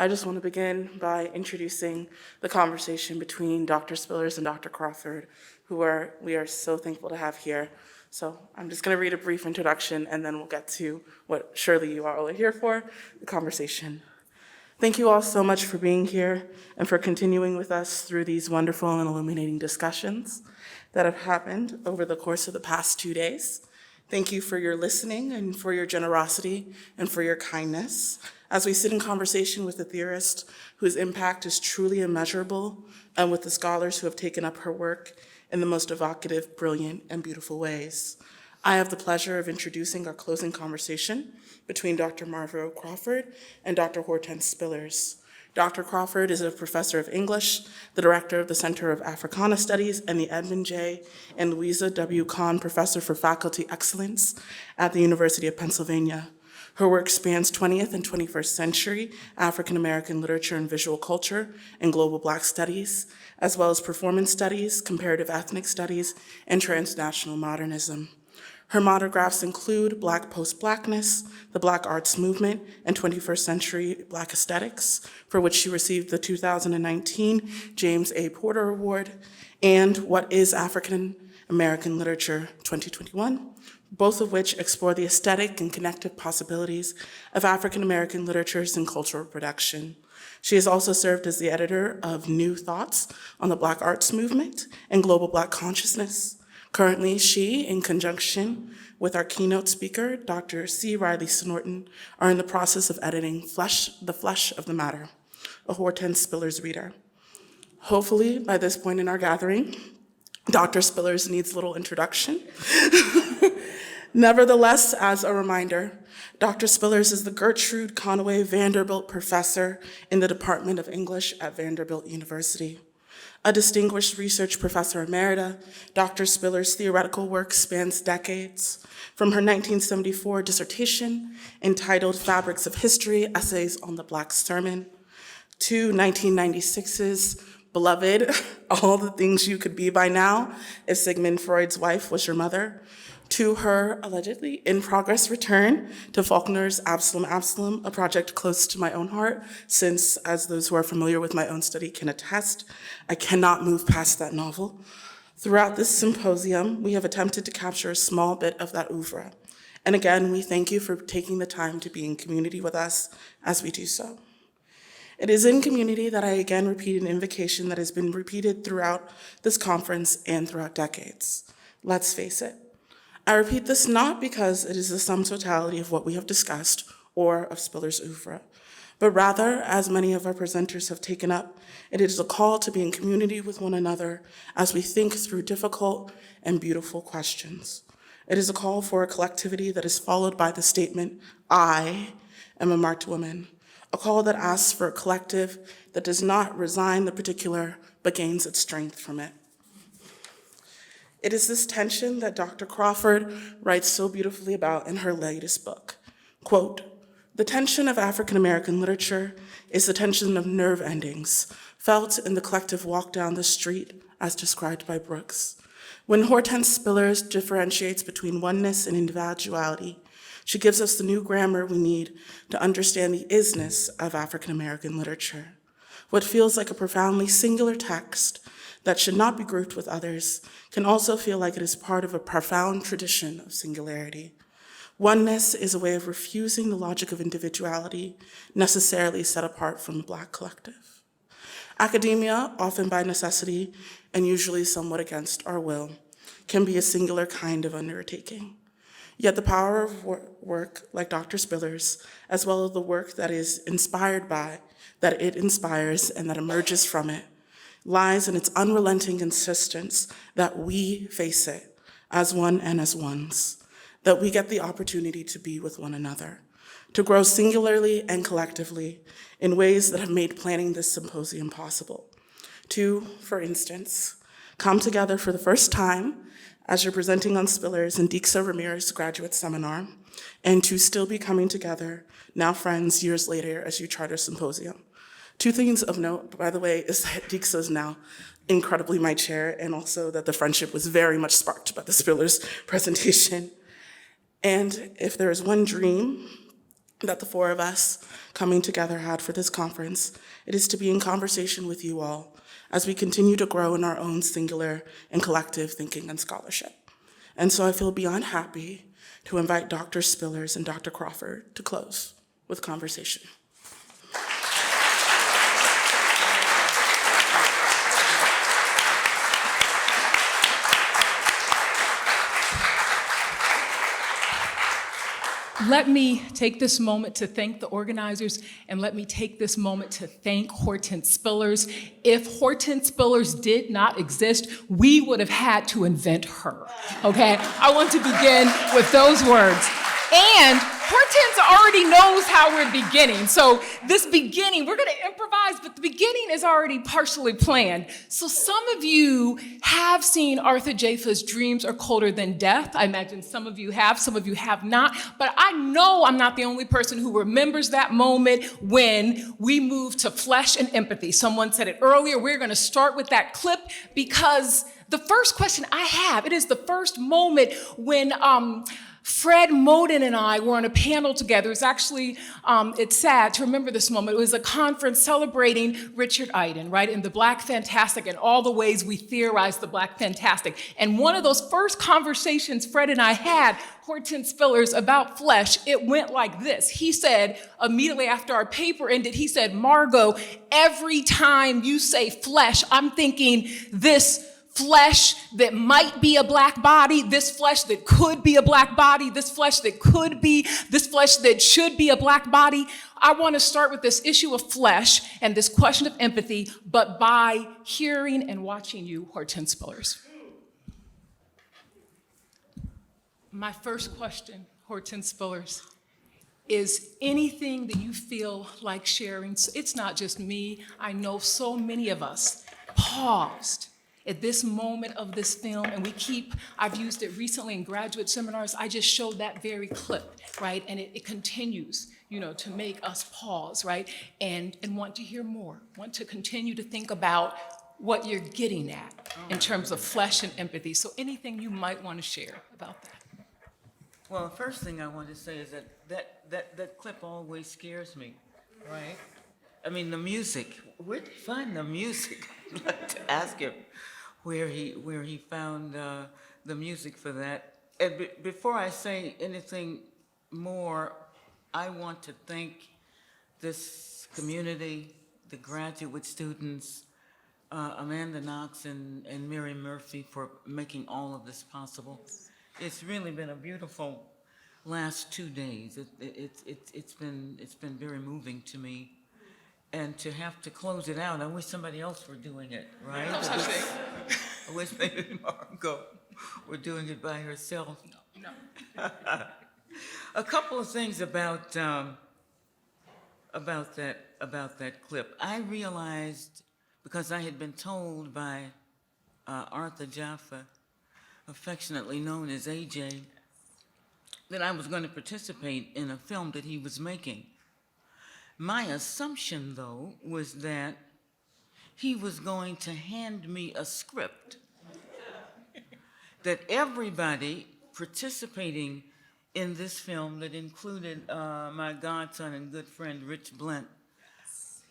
I just want to begin by introducing the conversation between Dr. Spillers and Dr. Crawford, we are so thankful to have here. So I'm just going to read a brief introduction, and then we'll get to what surely you all are here for, the conversation. Thank you all so much for being here and for continuing with us through these wonderful and illuminating discussions that have happened over the course of the past 2 days. Thank you for your listening and for your generosity and for your kindness as we sit in conversation with a theorist whose impact is truly immeasurable and with the scholars who have taken up her work in the most evocative, brilliant, and beautiful ways. I have the pleasure of introducing our closing conversation between Dr. Margo Crawford and Dr. Hortense Spillers. Dr. Crawford is a professor of English, the director of the Center of Africana Studies, and the Edmund J. and Louisa W. Kahn Professor for Faculty Excellence at the University of Pennsylvania. Her work spans 20th and 21st century African American literature and visual culture and global Black studies, as well as performance studies, comparative ethnic studies, and transnational modernism. Her monographs include Black Post-Blackness, the Black Arts Movement, and 21st Century Black Aesthetics, for which she received the 2019 James A. Porter Award, and What is African American Literature 2021, both of which explore the aesthetic and connective possibilities of African American literatures and cultural production. She has also served as the editor of New Thoughts on the Black Arts Movement and Global Black Consciousness. Currently, she, in conjunction with our keynote speaker, Dr. C. Riley Snorton, are in the process of editing The Flesh of the Matter, a Hortense Spillers reader. Hopefully, by this point in our gathering, Dr. Spillers needs little introduction. Nevertheless, as a reminder, Dr. Spillers is the Gertrude Conway Vanderbilt Professor in the Department of English at Vanderbilt University. A distinguished research professor emerita, Dr. Spillers' theoretical work spans decades, from her 1974 dissertation entitled Fabrics of History, Essays on the Black Sermon, to 1996's beloved All the Things You Could Be by Now if Sigmund Freud's wife was your mother, to her allegedly in-progress return to Faulkner's Absalom, Absalom, a project close to my own heart, since, as those who are familiar with my own study can attest, I cannot move past that novel. Throughout this symposium, we have attempted to capture a small bit of that oeuvre. And again, we thank you for taking the time to be in community with us as we do so. It is in community that I again repeat an invocation that has been repeated throughout this conference and throughout decades. Let's face it. I repeat this not because it is the sum totality of what we have discussed or of Spillers' oeuvre, but rather, as many of our presenters have taken up, it is a call to be in community with one another as we think through difficult and beautiful questions. It is a call for a collectivity that is followed by the statement, I am a marked woman, a call that asks for a collective that does not resign the particular, but gains its strength from it. It is this tension that Dr. Crawford writes so beautifully about in her latest book. Quote, "The tension of African American literature is the tension of nerve endings, felt in the collective walk down the street as described by Brooks. When Hortense Spillers differentiates between oneness and individuality, she gives us the new grammar we need to understand the isness of African American literature. What feels like a profoundly singular text that should not be grouped with others can also feel like it is part of a profound tradition of singularity. Oneness is a way of refusing the logic of individuality necessarily set apart from the Black collective. Academia, often by necessity and usually somewhat against our will, can be a singular kind of undertaking. Yet the power of work like Dr. Spillers, as well as the work that is inspired by, that it inspires and that emerges from it, lies in its unrelenting insistence that we face it as one and as ones, that we get the opportunity to be with one another, to grow singularly and collectively in ways that have made planning this symposium possible. To, for instance, come together for the first time as you're presenting on Spillers and Dixa Ramirez graduate seminar, and to still be coming together, now friends, years later as you chart a symposium. Two things of note, by the way, is that Dixa is now incredibly my chair, and also that the friendship was very much sparked by the Spillers presentation. And if there is one dream that the four of us coming together had for this conference. It is to be in conversation with you all as we continue to grow in our own singular and collective thinking and scholarship. And so I feel beyond happy to invite Dr. Spillers and Dr. Crawford to close with conversation. Let me take this moment to thank the organizers, and let me take this moment to thank Hortense Spillers. If Hortense Spillers did not exist, we would have had to invent her, okay? I want to begin with those words. And Hortense already knows how we're beginning. So this beginning, we're gonna improvise, but the beginning is already partially planned. So some of you have seen Arthur Jafa's Dreams Are Colder Than Death. I imagine some of you have not. But I know I'm not the only person who remembers that moment when we moved to flesh and empathy. Someone said it earlier, we're gonna start with that clip because the first question I have, it is the first moment when Fred Moden and I were on a panel together. It's actually, it's sad to remember this moment. It was a conference celebrating Richard Iden, right? And the Black Fantastic and all the ways we theorize the Black Fantastic. And one of those first conversations Fred and I had, Hortense Spillers, about flesh, it went like this. He said, immediately after our paper ended, he said, Margo, every time you say flesh, I'm thinking this flesh that might be a Black body, this flesh that could be a Black body, this flesh that should be a Black body. I want to start with this issue of flesh and this question of empathy, but by hearing and watching you, Hortense Spillers. My first question, Hortense Spillers, is anything that you feel like sharing? It's not just me. I know so many of us paused at this moment of this film, and I've used it recently in graduate seminars. I just showed that very clip, right? And it continues, to make us pause, right? And want to hear more, want to continue to think about what you're getting at in terms of flesh and empathy. So anything you might want to share about that? Well, the first thing I want to say is that clip always scares me, right? I mean, the music, where'd you find the music? I'd like to ask him where he found the music for that. And before I say anything more, I want to thank this community, the graduate students, Amanda Knox and Mary Murphy for making all of this possible. It's really been a beautiful last 2 days. It's been very moving to me. And to have to close it out, I wish somebody else were doing it, right? No such thing. I wish maybe Margo were doing it by herself. No. A couple of things about that clip. I realized, because I had been told by Arthur Jaffa, affectionately known as AJ, that I was going to participate in a film that he was making. My assumption, though, was that he was going to hand me a script that everybody participating in this film, that included my godson and good friend Rich Blent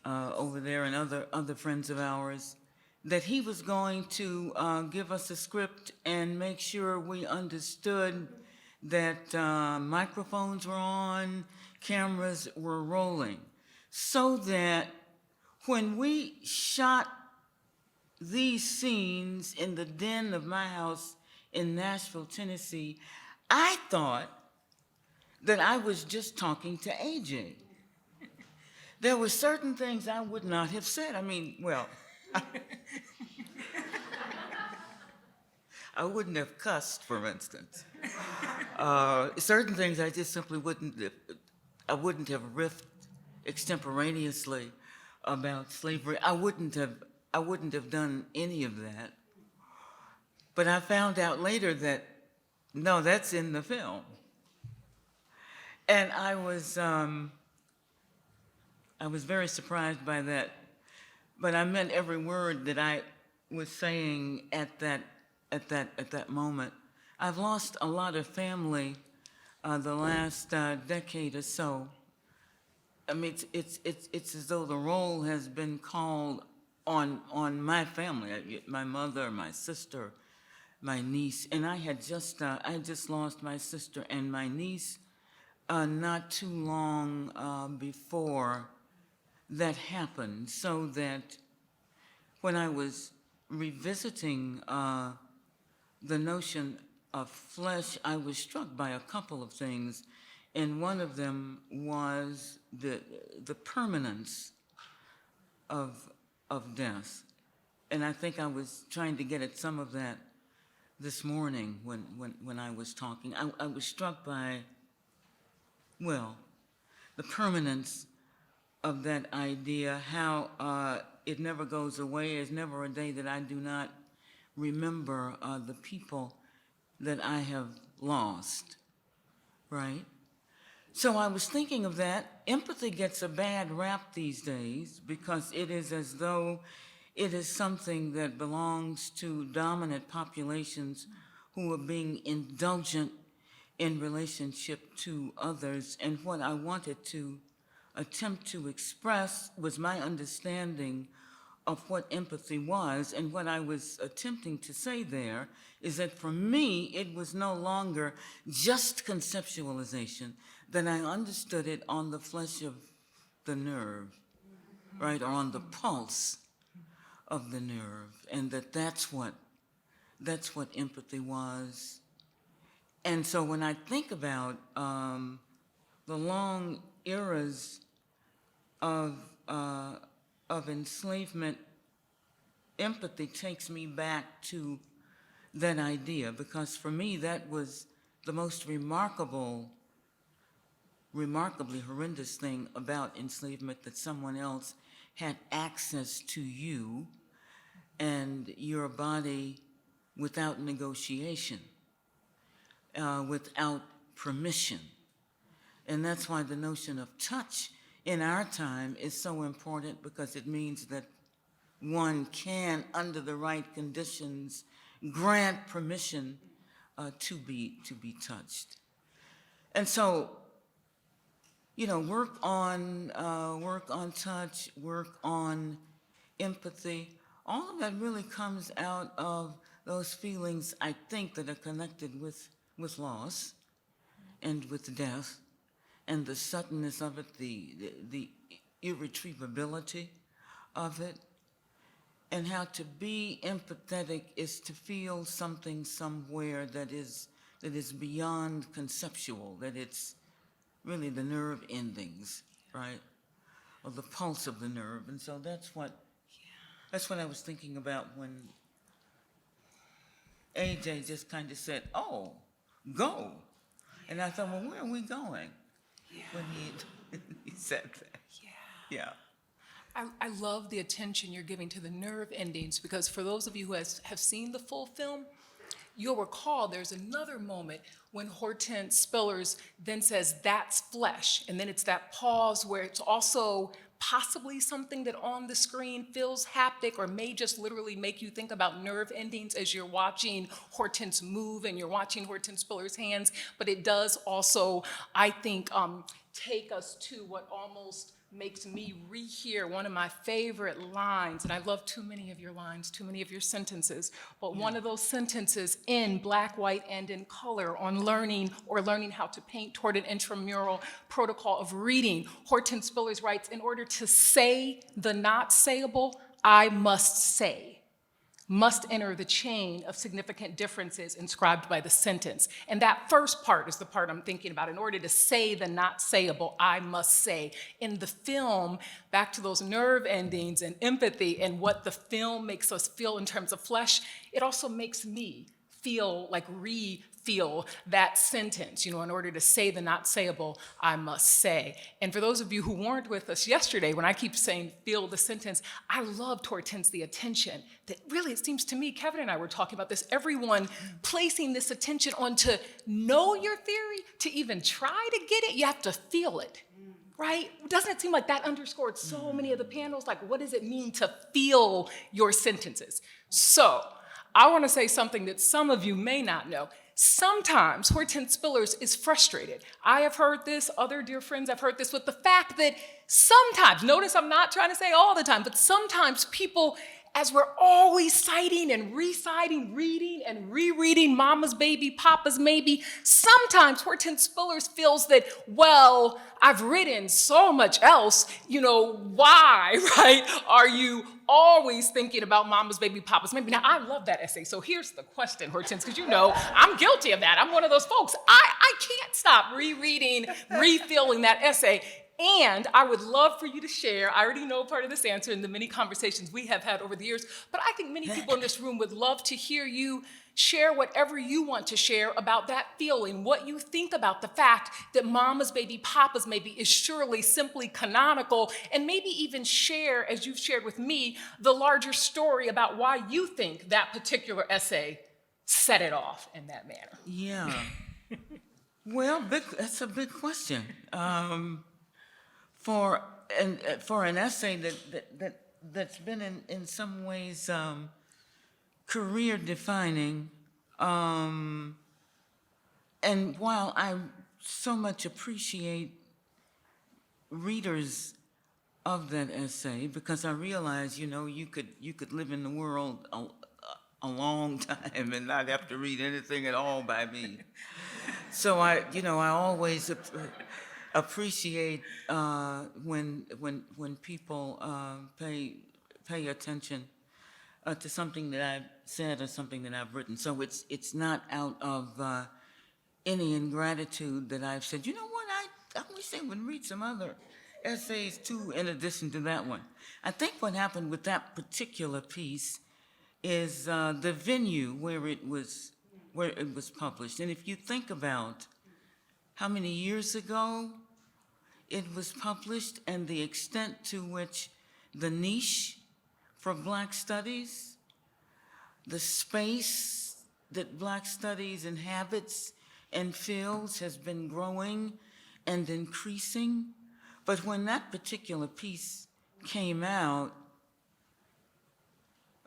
over there, and other friends of ours, that he was going to give us a script and make sure we understood that microphones were on, cameras were rolling, so that when we shot these scenes in the den of my house in Nashville, Tennessee, I thought that I was just talking to AJ. There were certain things I would not have said. I mean, well, I wouldn't have cussed, for instance. Certain things I just simply wouldn't have riffed extemporaneously about slavery. I wouldn't have done any of that. But I found out later that, no, that's in the film. And I was very surprised by that. But I meant every word that I was saying at that moment. I've lost a lot of family the last decade or so, I mean, it's as though the role has been called on my family, my mother, my sister, my niece, and I just lost my sister and my niece not too long before that happened, so that when I was revisiting the notion of flesh, I was struck by a couple of things, and one of them was the permanence of death. And I think I was trying to get at some of that this morning when I was talking. I was struck by, well, the permanence of that idea, how it never goes away. There's never a day that I do not remember the people that I have lost, right? So I was thinking of that. Empathy gets a bad rap these days because it is as though it is something that belongs to dominant populations who are being indulgent in relationship to others. And what I wanted to attempt to express was my understanding of what empathy was. And what I was attempting to say there is that for me, it was no longer just conceptualization, that I understood it on the flesh of the nerve, right, or on the pulse of the nerve, and that's what empathy was. And so when I think about the long eras of enslavement, empathy takes me back to that idea, because for me that was the most remarkably horrendous thing about enslavement, that someone else had access to you and your body without negotiation, without permission. And that's why the notion of touch in our time is so important, because it means that one can, under the right conditions, grant permission to be touched. And so, you know, work on touch, work on empathy. All of that really comes out of those feelings, I think, that are connected with loss and with death, and the suddenness of it, the irretrievability of it, and how to be empathetic is to feel something somewhere that is beyond conceptual, that it's really the nerve endings, right, or the pulse of the nerve. And so that's what I was thinking about when AJ just kind of said, "Oh, go," and I thought, well, where are we going? When he said that. Yeah. I love the attention you're giving to the nerve endings, because for those of you who have seen the full film, you'll recall there's another moment when Hortense Spillers then says, "That's flesh." And then it's that pause where it's also possibly something that on the screen feels haptic, or may just literally make you think about nerve endings as you're watching Hortense move and you're watching Hortense Spillers' hands. But it does also, I think, take us to what almost makes me rehear one of my favorite lines, and I love too many of your lines, too many of your sentences, but one of those sentences in black, white, and in color on learning how to paint toward an intramural protocol of reading. Hortense Spillers writes, "In order to say the not sayable, I must say. Must enter the chain of significant differences inscribed by the sentence." And that first part is the part I'm thinking about. In order to say the not sayable, I must say. In the film, back to those nerve endings and empathy and what the film makes us feel in terms of flesh, it also makes me feel like re-feel that sentence. You know, in order to say the not sayable, I must say. And for those of you who weren't with us yesterday, when I keep saying feel the sentence, I loved Hortense, the attention that really, it seems to me, Kevin and I were talking about this, everyone placing this attention on to know your theory, to even try to get it, you have to feel it. Right? Doesn't it seem like that underscored so many of the panels? Like, what does it mean to feel your sentences? So, I want to say something that some of you may not know. sometimes Hortense Spillers is frustrated. I have heard this, other dear friends have heard this, with the fact that sometimes, notice I'm not trying to say all the time, but sometimes people, as we're always citing and reciting, reading and rereading Mama's Baby, Papa's Maybe, sometimes Hortense Spillers feels that, well, I've written so much else, why, right, are you always thinking about Mama's Baby, Papa's Maybe? Now, I love that essay, so here's the question, Hortense, because I'm guilty of that. I'm one of those folks. I can't stop rereading, refilling that essay. And I would love for you to share, I already know part of this answer in the many conversations we have had over the years, but I think many people in this room would love to hear you share whatever you want to share about that feeling, what you think about the fact that Mama's Baby, Papa's Maybe is surely simply canonical, and maybe even share, as you've shared with me, the larger story about why you think that particular essay set it off in that manner. Yeah. Well, that's a big question. For an essay that's been in some ways career defining, and while I so much appreciate readers of that essay, because I realize you could live in the world a long time and not have to read anything at all by me. So I always appreciate when people pay attention to something that I've said or something that I've written. So it's not out of any ingratitude that I've said, you know what, I wish they would read some other essays too in addition to that one. I think what happened with that particular piece is the venue where it was published. And if you think about how many years ago it was published and the extent to which the niche for Black studies, the space that Black studies inhabits and fills has been growing and increasing. But when that particular piece came out,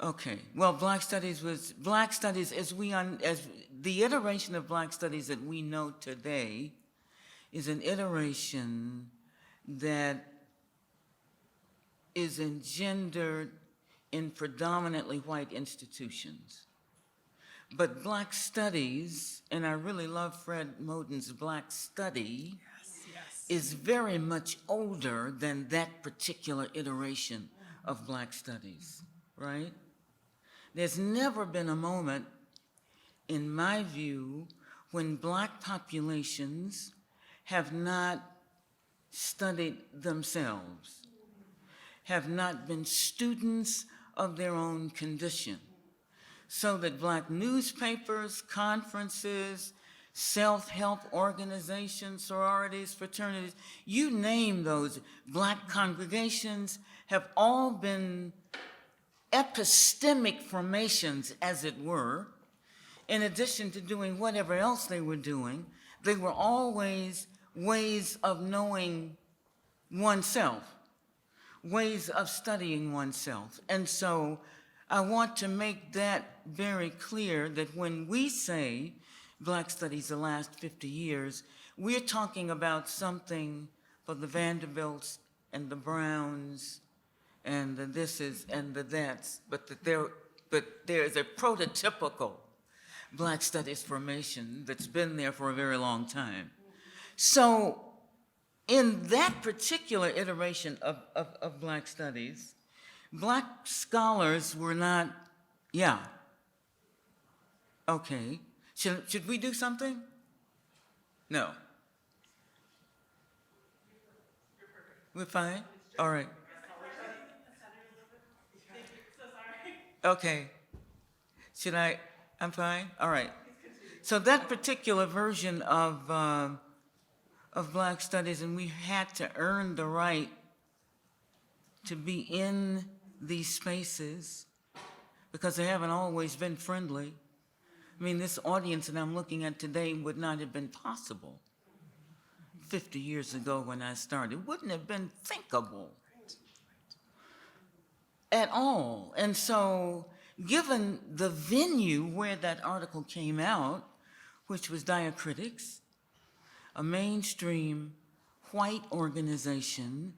okay, well, Black studies as the iteration of Black studies that we know today is an iteration that is engendered in predominantly white institutions. But Black studies, and I really love Fred Moten's Black study, is very much older than that particular iteration of Black studies, right? There's never been a moment, in my view, when Black populations have not studied themselves, have not been students of their own condition, so that Black newspapers, conferences, self-help organizations, sororities, fraternities, you name those, Black congregations have all been epistemic formations, as it were. In addition to doing whatever else they were doing, they were always ways of knowing oneself, ways of studying oneself. And so I want to make that very clear, that when we say Black studies the last 50 years, we're talking about something for the Vanderbilts and the Browns and the thises and the that's, but there is a prototypical Black studies formation that's been there for a very long time. So in that particular iteration of Black studies, Black scholars were not, yeah, okay. Should we do something? No. We're fine? All right. Okay. Should I? I'm fine? All right. So that particular version of Black studies, and we had to earn the right to be in these spaces because they haven't always been friendly. I mean, this audience that I'm looking at today would not have been possible 50 years ago when I started. Wouldn't have been thinkable at all. And so, given the venue where that article came out, which was Diacritics, a mainstream white organization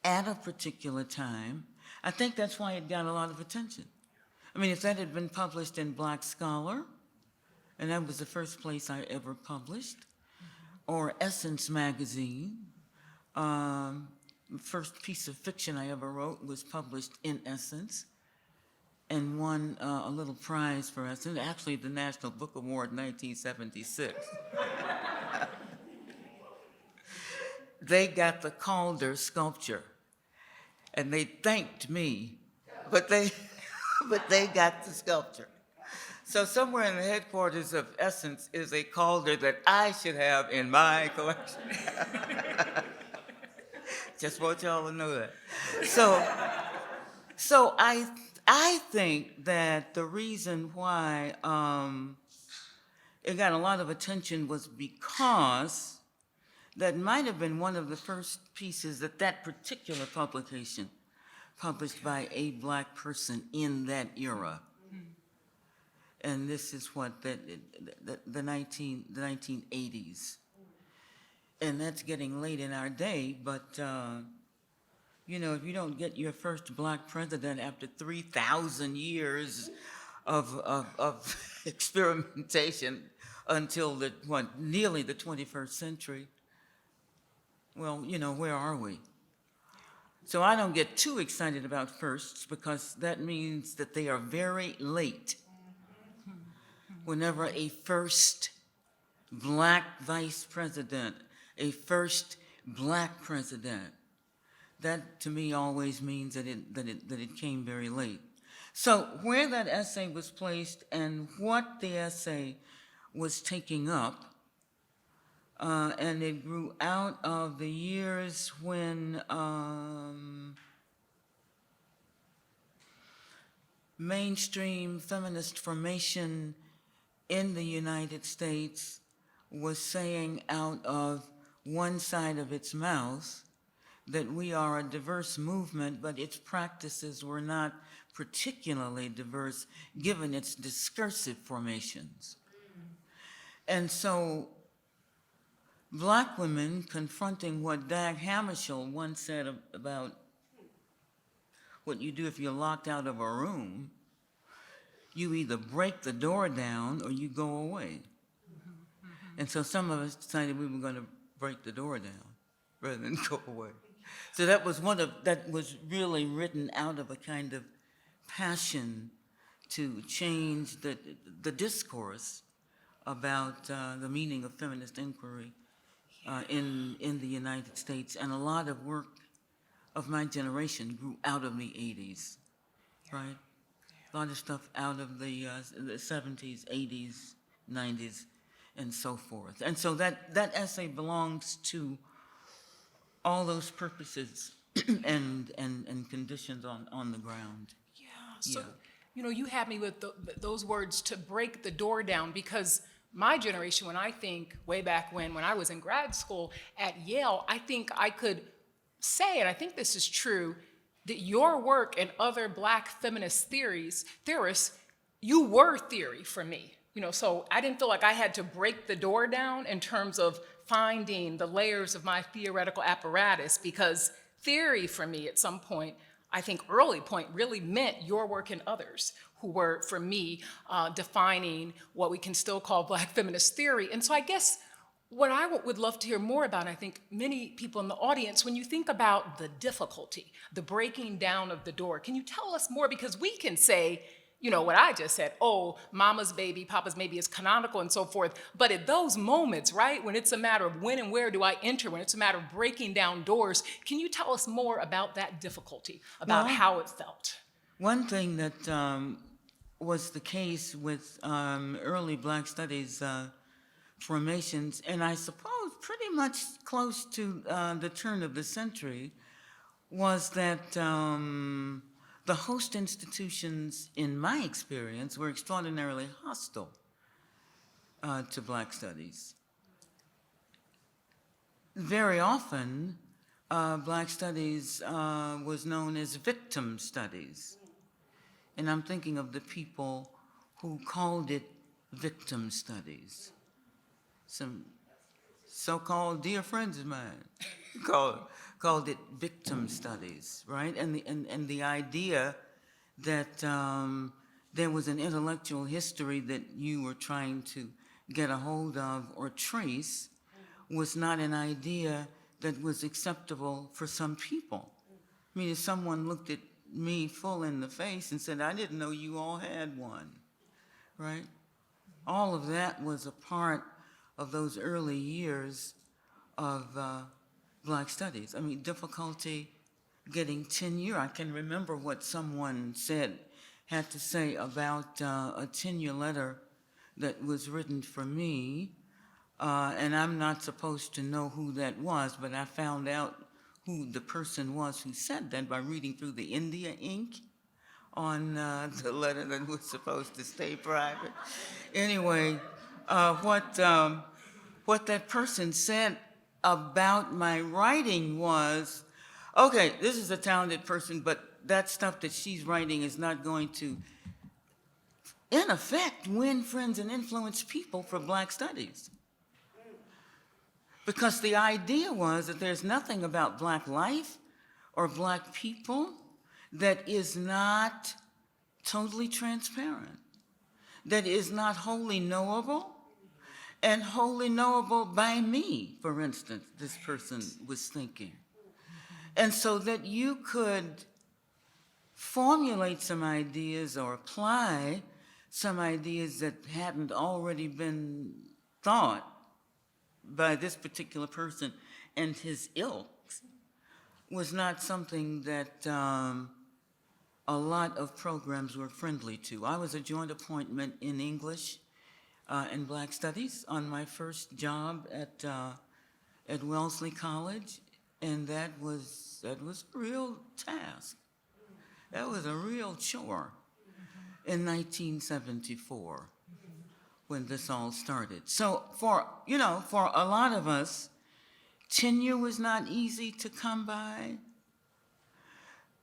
at a particular time. I think that's why it got a lot of attention. I mean, if that had been published in Black Scholar, and that was the first place I ever published, or Essence magazine, first piece of fiction I ever wrote was published in Essence and won a little prize for Essence, actually the National Book Award 1976. They got the Calder sculpture, and they thanked me, but they got the sculpture. So somewhere in the headquarters of Essence is a Calder that I should have in my collection. Just want y'all to know that. So I think that the reason why it got a lot of attention was because that might have been one of the first pieces that particular publication published by a Black person in that era. And this is what, the 1980s. And that's getting late in our day, but you know, if you don't get your first Black president after 3,000 years of experimentation until nearly the 21st century, well, you know, where are we? So I don't get too excited about firsts because that means that they are very late. Whenever a first Black vice president, a first Black president, that to me always means that it came very late. So where that essay was placed and what the essay was taking up, and it grew out of the years when mainstream feminist formation in the United States was saying out of one side of its mouth that we are a diverse movement, but its practices were not particularly diverse given its discursive formations. And so Black women confronting what Dag Hammarskjöld once said about what you do if you're locked out of a room, you either break the door down or you go away. And so some of us decided we were going to break the door down rather than go away. So that was that was really written out of a kind of passion to change the discourse about the meaning of feminist inquiry in the United States. And a lot of work of my generation grew out of the 80s, right? A lot of stuff out of the 70s, 80s, 90s, and so forth. And so that essay belongs to all those purposes and conditions on the ground. Yeah, so, you know, you had me with those words, to break the door down, because my generation, when I think way back when I was in grad school at Yale, I think I could say, and I think this is true, that your work and other Black feminist theorists, you were theory for me. You know, so I didn't feel like I had to break the door down in terms of finding the layers of my theoretical apparatus, because theory for me at some point, I think early point, really meant your work and others who were, for me, defining what we can still call Black feminist theory. And so I guess what I would love to hear more about, I think many people in the audience, when you think about the difficulty, the breaking down of the door, can you tell us more? Because we can say, you know, what I just said, oh, mama's baby, papa's maybe is canonical and so forth. But at those moments, right, when it's a matter of when and where do I enter, when it's a matter of breaking down doors, can you tell us more about that difficulty, about how it felt? One thing that was the case with early Black studies formations, and I suppose pretty much close to the turn of the century, was that the host institutions, in my experience, were extraordinarily hostile to Black studies. Very often, Black studies was known as victim studies. And I'm thinking of the people who called it victim studies. some so-called dear friends of mine called it victim studies, right? And the idea that there was an intellectual history that you were trying to get a hold of or trace was not an idea that was acceptable for some people. I mean, if someone looked at me full in the face and said, I didn't know you all had one, right? All of that was a part of those early years of Black studies. I mean, difficulty getting tenure. I can remember what someone had to say about a tenure letter that was written for me, and I'm not supposed to know who that was, but I found out who the person was who said that by reading through the India ink on the letter that was supposed to stay private. Anyway, what that person said about my writing was, okay, this is a talented person, but that stuff that she's writing is not going to, in effect, win friends and influence people for Black studies. Because the idea was that there's nothing about Black life or Black people that is not totally transparent, that is not wholly knowable, and wholly knowable by me, for instance, this person was thinking. And so that you could formulate some ideas or apply some ideas that hadn't already been thought by this particular person and his ilk was not something that a lot of programs were friendly to. I was a joint appointment in English and Black Studies on my first job at Wellesley College, and that was a real task. That was a real chore in 1974 when this all started. So for a lot of us, tenure was not easy to come by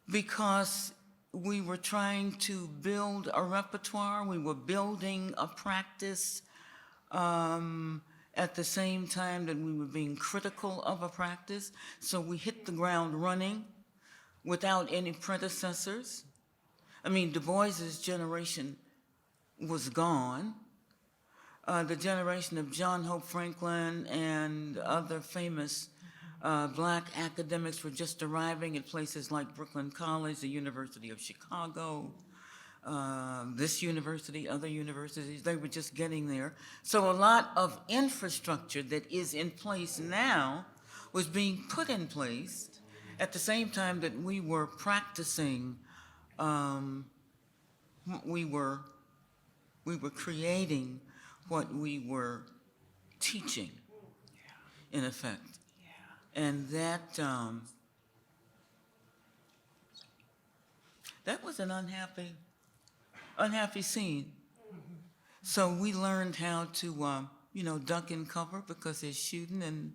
because we were trying to build a repertoire, we were building a practice at the same time that we were being critical of a practice. So we hit the ground running without any predecessors. I mean, Du Bois's generation was gone. The generation of John Hope Franklin and other famous Black academics were just arriving at places like Brooklyn College, the University of Chicago, this university, other universities. They were just getting there. So a lot of infrastructure that is in place now was being put in place at the same time that we were practicing, we were creating what we were teaching, in effect. And that was an unhappy scene. So we learned how to, duck and cover because they're shooting in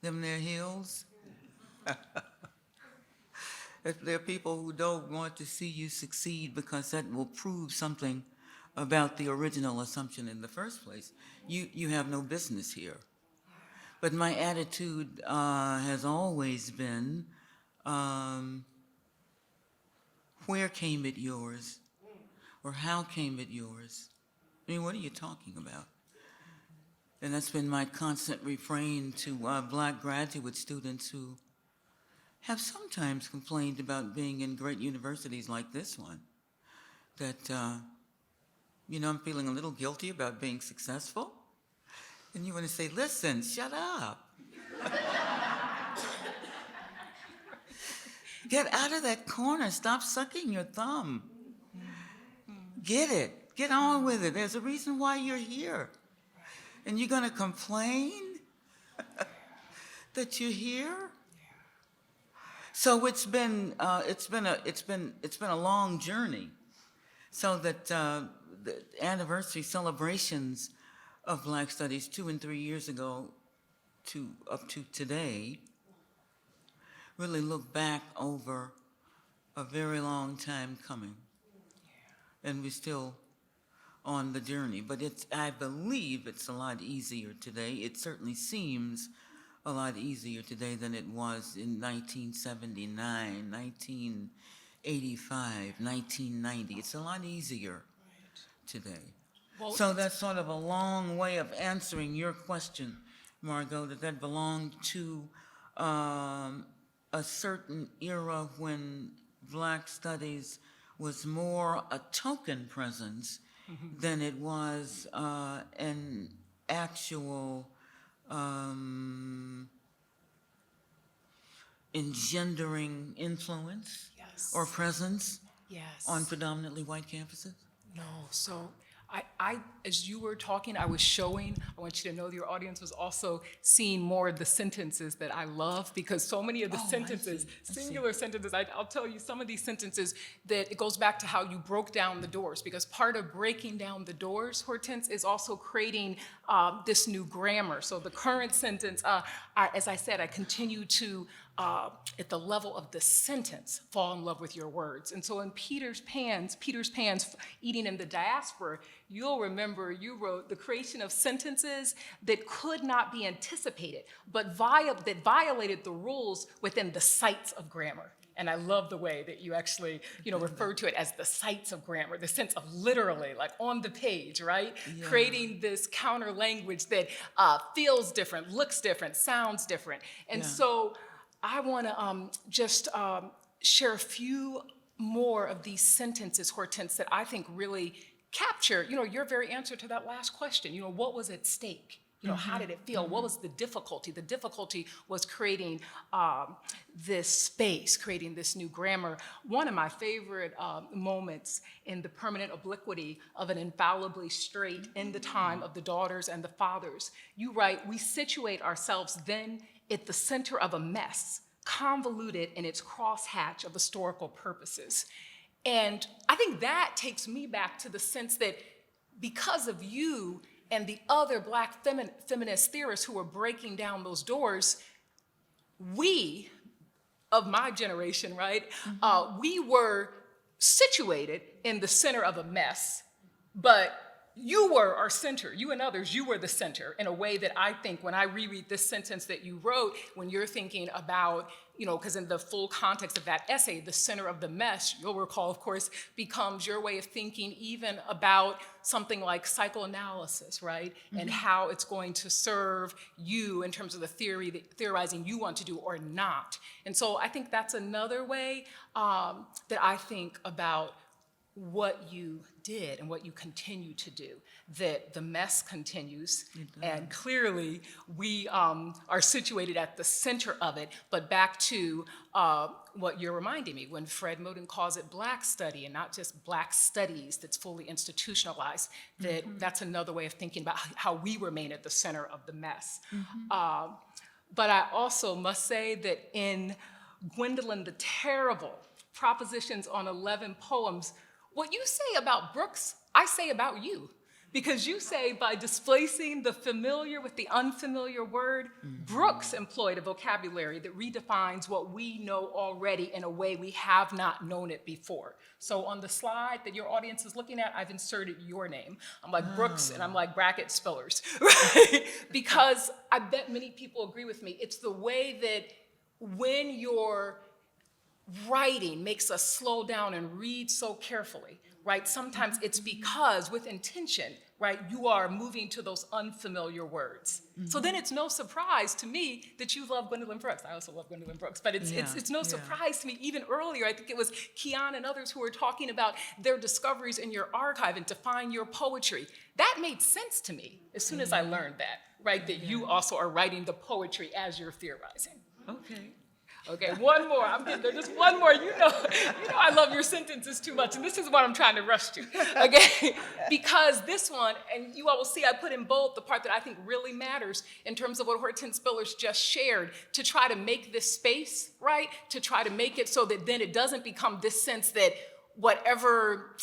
them their hills. If there are people who don't want to see you succeed because that will prove something about the original assumption in the first place, you have no business here. But my attitude has always been, where came it yours? Or how came it yours? I mean, what are you talking about? And that's been my constant refrain to Black graduate students who have sometimes complained about being in great universities like this one, that, I'm feeling a little guilty about being successful. And you want to say, listen, shut up. Get out of that corner. Stop sucking your thumb. Get it. Get on with it. There's a reason why you're here. And you're going to complain that you're here? So it's been a long journey. So that the anniversary celebrations of Black Studies 2 and 3 years ago up to today really look back over a very long time coming. And we still on the journey. But I believe it's a lot easier today. It certainly seems a lot easier today than it was in 1979, 1985, 1990. It's a lot easier today. Well, So that's sort of a long way of answering your question, Margo, that belonged to a certain era when Black studies was more a token presence than it was an actual engendering influence yes. or presence Yes. on predominantly white campuses? No, so as you were talking, I was showing, I want you to know that your audience was also seeing more of the sentences that I love, because so many of the sentences, singular sentences, I'll tell you some of these sentences that it goes back to how you broke down the doors, because part of breaking down the doors, Hortense, is also creating this new grammar. So the current sentence, as I said, I continue to, at the level of the sentence, fall in love with your words. And so in Peter's Pan's Eating in the Diaspora, you'll remember you wrote the creation of sentences that could not be anticipated, but that violated the rules within the sites of grammar. And I love the way that you actually, refer to it as the sites of grammar, the sense of literally, like on the page, right? Yeah. Creating this counter language that feels different, looks different, sounds different. And so I want to just share a few more of these sentences, Hortense, that I think really capture, your very answer to that last question. What was at stake? How did it feel? What was the difficulty? The difficulty was creating this space, creating this new grammar. One of my favorite moments in the permanent obliquity of an infallibly straight in the time of the daughters and the fathers. You write, we situate ourselves then at the center of a mess, convoluted in its crosshatch of historical purposes. And I think that takes me back to the sense that because of you and the other Black feminist theorists who were breaking down those doors, we, of my generation, right, we were situated in the center of a mess, but you were our center. You and others, you were the center in a way that I think when I reread this sentence that you wrote, when you're thinking about, because in the full context of that essay, the center of the mess, you'll recall, of course, becomes your way of thinking even about something like psychoanalysis, right? And how it's going to serve you in terms of the theorizing you want to do or not. And so I think that's another way that I think about what you did and what you continue to do, that the mess continues, and clearly we are situated at the center of it. But back to what you're reminding me, when Fred Moten calls it Black study and not just Black studies that's fully institutionalized, that's another way of thinking about how we remain at the center of the mess. But I also must say that in Gwendolyn the Terrible, Propositions on 11 Poems, what you say about Brooks, I say about you. Because you say by displacing the familiar with the unfamiliar word, Brooks employed a vocabulary that redefines what we know already in a way we have not known it before. So on the slide that your audience is looking at, I've inserted your name. I'm like Brooks and I'm like bracket spillers, right? Because I bet many people agree with me. It's the way that when you're writing makes us slow down and read so carefully, right? Sometimes it's because, with intention, right, you are moving to those unfamiliar words. So then it's no surprise to me that you love Gwendolyn Brooks. I also love Gwendolyn Brooks, but it's no surprise to me. Even earlier, I think it was Kian and others who were talking about their discoveries in your archive and to find your poetry. That made sense to me as soon as I learned that, right, that you also are writing the poetry as you're theorizing. Okay, one more. I'm getting there. Just one more. You know I love your sentences too much, and this is what I'm trying to rush to. Okay, because this one, and you all will see, I put in bold the part that I think really matters in terms of what Hortense Spillers just shared, to try to make this space, right? To try to make it so that then it doesn't become this sense that whatever,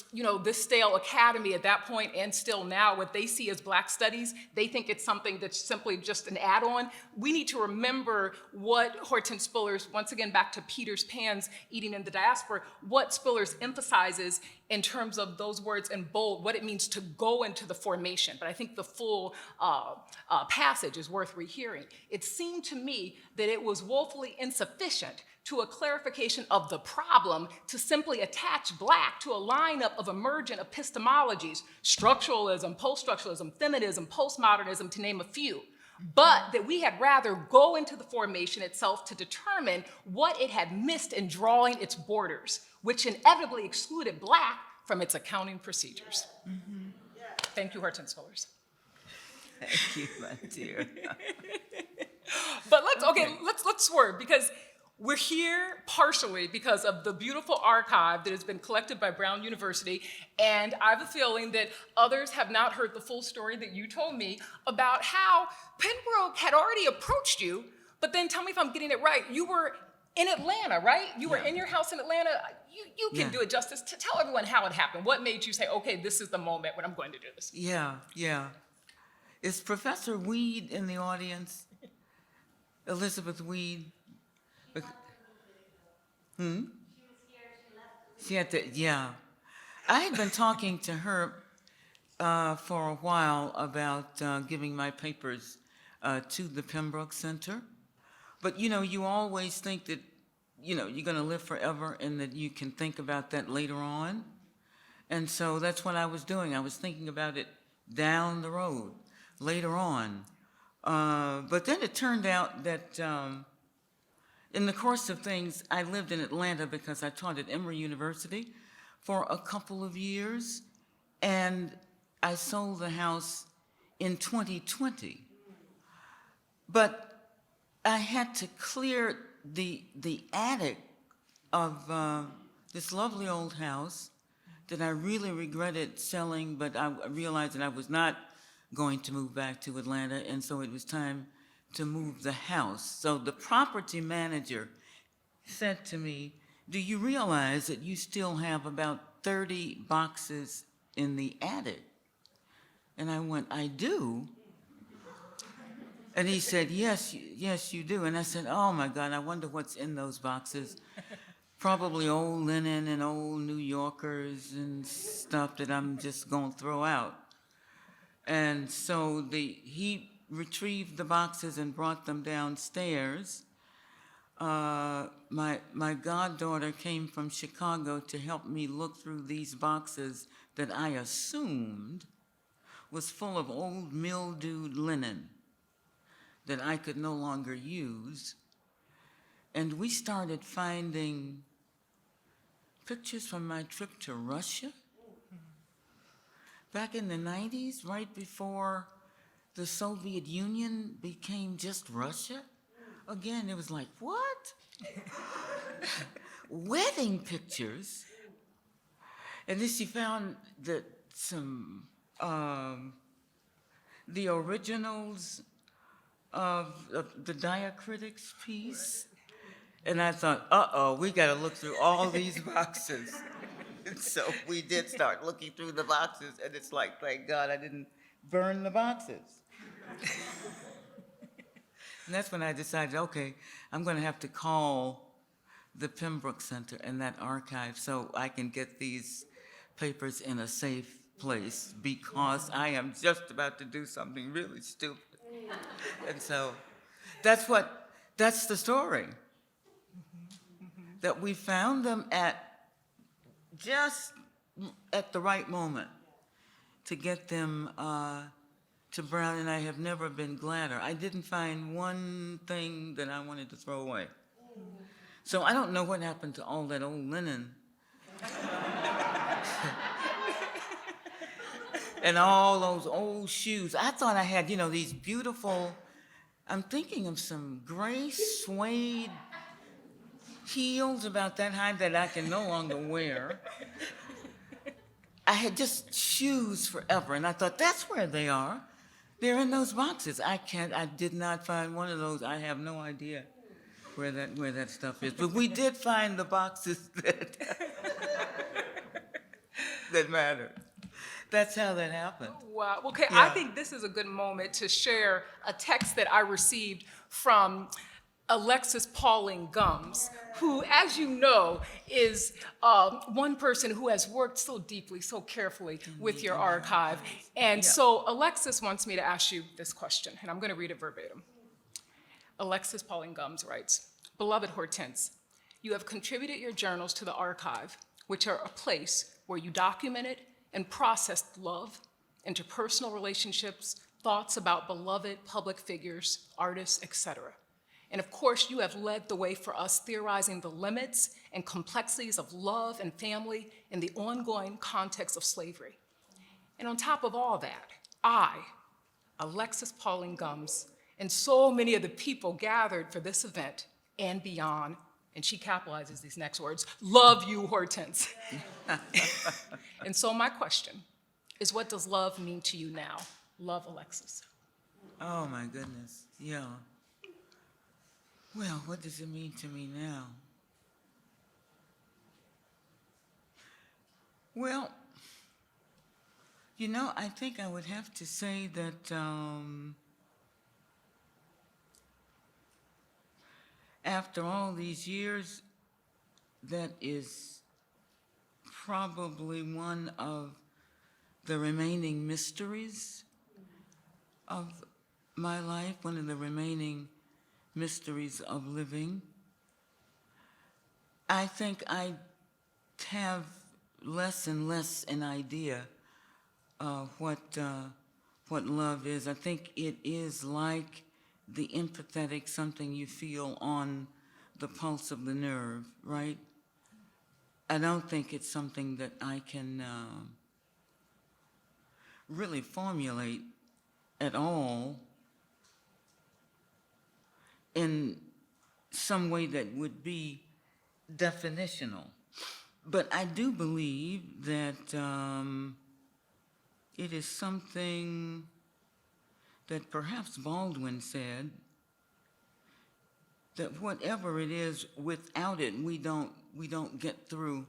this stale academy at that point and still now, what they see as Black studies, they think it's something that's simply just an add-on. We need to remember what Hortense Spillers, once again back to Peter's Pan's Eating in the Diaspora, what Spillers emphasizes in terms of those words in bold, what it means to go into the formation. But I think the full passage is worth rehearing. It seemed to me that it was woefully insufficient to a clarification of the problem to simply attach Black to a lineup of emergent epistemologies, structuralism, post-structuralism, feminism, postmodernism, to name a few. But that we had rather go into the formation itself to determine what it had missed in drawing its borders, which inevitably excluded Black from its accounting procedures. Mm-hmm. Thank you, Hortense Spillers. Thank you, my dear. But let's swerve, because we're here partially because of the beautiful archive that has been collected by Brown University, and I have a feeling that others have not heard the full story that you told me about how Pembroke had already approached you, but then tell me if I'm getting it right, you were in Atlanta, right? You were in your house in Atlanta. You can do it justice. To tell everyone how it happened. What made you say, okay, this is the moment when I'm going to do this? Yeah. Is Professor Weed in the audience? Elizabeth Weed? She had to, yeah. I had been talking to her for a while about giving my papers to the Pembroke Center. But, you always think that, you're going to live forever and that you can think about that later on. And so that's what I was doing. I was thinking about it down the road, later on. But then it turned out that in the course of things, I lived in Atlanta because I taught at Emory University for a couple of years, and I sold the house in 2020. But I had to clear the attic of this lovely old house that I really regretted selling, but I realized that I was not going to move back to Atlanta, and so it was time to move the house. So the property manager said to me, do you realize that you still have about 30 boxes in the attic? And I went, I do? And he said, yes, you do. And I said, oh my God, I wonder what's in those boxes. Probably old linen and old New Yorkers and stuff that I'm just gonna throw out. And so he retrieved the boxes and brought them downstairs. My goddaughter came from Chicago to help me look through these boxes that I assumed was full of old mildewed linen that I could no longer use. And we started finding pictures from my trip to Russia back in the 90s, right before the Soviet Union became just Russia. Again, it was like, what? Wedding pictures. And then she found that some, the originals of the diacritics piece. And I thought, uh-oh, we got to look through all these boxes. And so we did start looking through the boxes, and it's like, thank God I didn't burn the boxes. And that's when I decided, okay, I'm going to have to call the Pembroke Center and that archive so I can get these papers in a safe place, because I am just about to do something really stupid. And so that's the story. That we found them just at the right moment to get them to Brown, and I have never been gladder. I didn't find one thing that I wanted to throw away. So I don't know what happened to all that old linen. And all those old shoes. I thought I had, these beautiful, I'm thinking of some gray suede heels about that high that I can no longer wear. I had just shoes forever, and I thought, that's where they are. They're in those boxes. I did not find one of those. I have no idea where that stuff is. But we did find the boxes that mattered. That's how that happened. Wow. Okay, I Yeah. think this is a good moment to share a text that I received from Alexis Pauling Gums, who, as you know, is one person who has worked so deeply, so carefully with your archive. And Yeah. so Alexis wants me to ask you this question, and I'm going to read it verbatim. Alexis Pauling Gums writes, "Beloved Hortense, you have contributed your journals to the archive, which are a place where you documented and processed love, interpersonal relationships, thoughts about beloved public figures, artists, etc. And of course, you have led the way for us theorizing the limits and complexities of love and family in the ongoing context of slavery. And on top of all that, I, Alexis Pauling Gums, and so many of the people gathered for this event and beyond, and she capitalizes these next words, love you, Hortense." And so my question is, what does love mean to you now? Love, Alexis. Oh, my goodness. Yeah. Well, what does it mean to me now? Well, I think I would have to say that after all these years, that is probably one of the remaining mysteries of my life, one of the remaining mysteries of living. I think I have less and less an idea of what love is. I think it is like the empathetic something you feel on the pulse of the nerve, right? I don't think it's something that I can really formulate at all in some way that would be definitional. But I do believe that it is something that perhaps Baldwin said, that whatever it is, without it, we don't get through.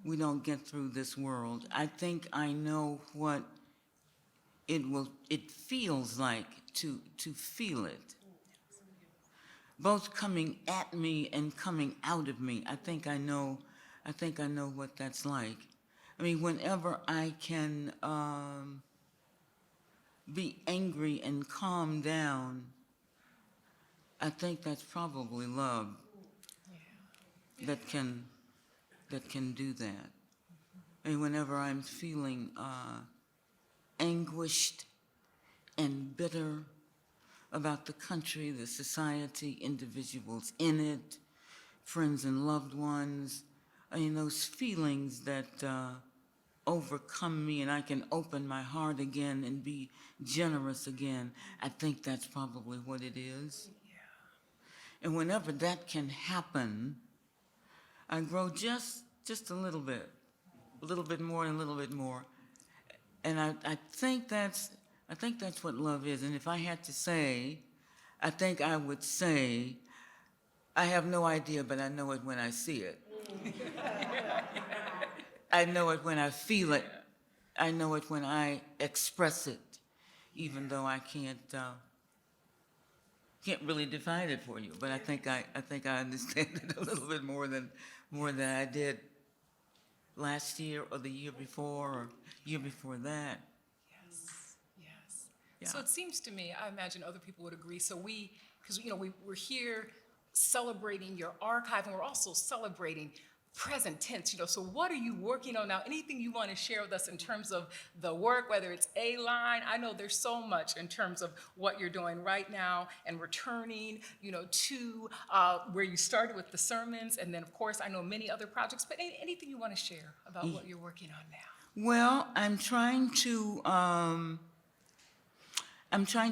We don't get through this world. I think I know what it feels like to feel it, both coming at me and coming out of me. I think I know what that's like. I mean, whenever I can be angry and calm down, I think that's probably love that can do that. I mean, whenever I'm feeling anguished and bitter about the country, the society, individuals in it, friends and loved ones, I mean, those feelings that overcome me and I can open my heart again and be generous again, I think that's probably what it is. And whenever that can happen, I grow just a little bit more and a little bit more. And I think that's what love is. And if I had to say, I think I would say, I have no idea, but I know it when I see it. I know it when I feel it. I know it when I express it, even though I can't really define it for you. But I think I understand it a little bit more than I did last year or the year before or year before that. Yes. Yeah. So it seems to me, I imagine other people would agree. So because we're here celebrating your archive, and we're also celebrating present tense. So what are you working on now? Anything you want to share with us in terms of the work, whether it's A-line? I know there's so much in terms of what you're doing right now and returning, to where you started with the sermons, and then of course I know many other projects. But anything you want to share about what you're working on now? Well, I'm trying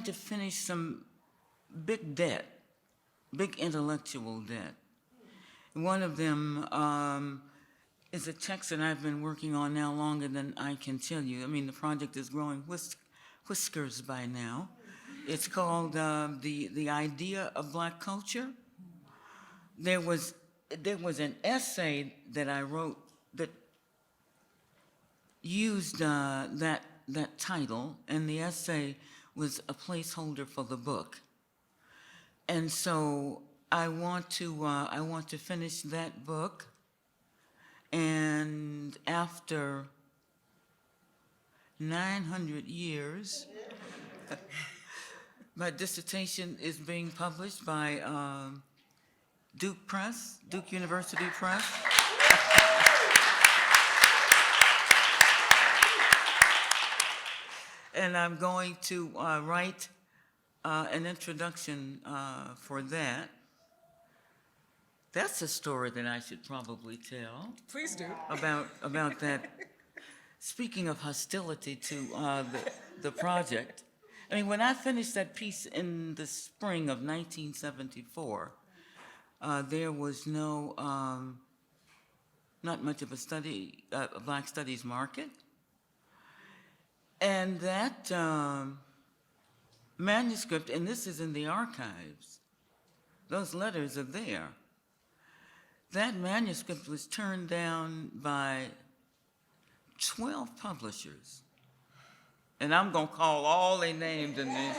to finish some big intellectual debt. One of them is a text that I've been working on now longer than I can tell you. I mean, the project is growing whiskers by now. It's called The Idea of Black Culture. There was an essay that I wrote that used that title, and the essay was a placeholder for the book. And so I want to finish that book, and after 900 years, my dissertation is being published by Duke University Press. And I'm going to write an introduction for that. That's a story that I should probably tell. Please do. About that. Speaking of hostility to the project, I mean, when I finished that piece in the spring of 1974, there was not much of a Black Studies market. And that manuscript, and this is in the archives, those letters are there. That manuscript was turned down by 12 publishers. And I'm gonna call all their names in this.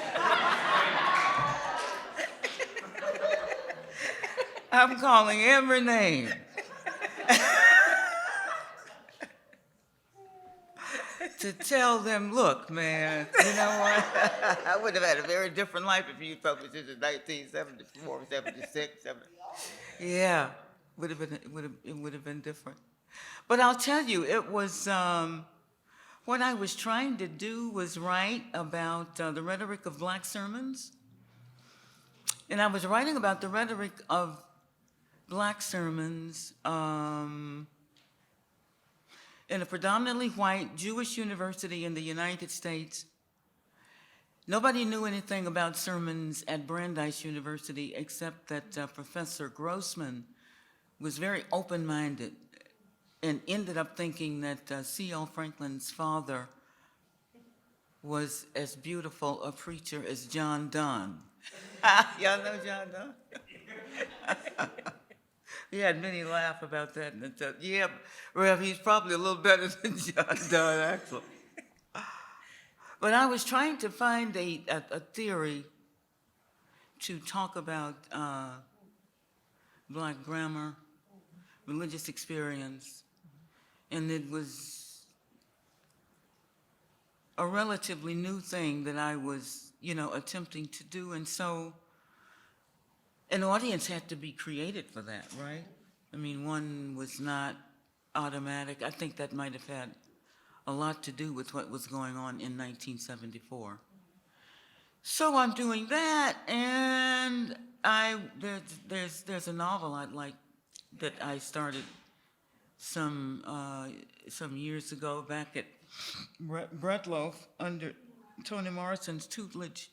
I'm calling every name. To tell them, look, man, you know what? I would have had a very different life if you published this in 1974, 76, 70. Yeah, it would have been different. But I'll tell you, it was what I was trying to do was write about the rhetoric of Black sermons, and I was writing about the rhetoric of Black sermons. In a predominantly white Jewish university in the United States. Nobody knew anything about sermons at Brandeis University except that Professor Grossman was very open-minded and ended up thinking that C.L. Franklin's father was as beautiful a preacher as John Donne. Y'all know John Donne? He had many laugh about that. And yeah, Rev, he's probably a little better than John Donne, actually. But I was trying to find a theory to talk about Black grammar, religious experience, and it was a relatively new thing that I was, attempting to do, and so an audience had to be created for that, right? I mean, one was not automatic. I think that might have had a lot to do with what was going on in 1974. So I'm doing that, and there's a novel I'd like that I started some years ago back at Brettloaf under Toni Morrison's tutelage.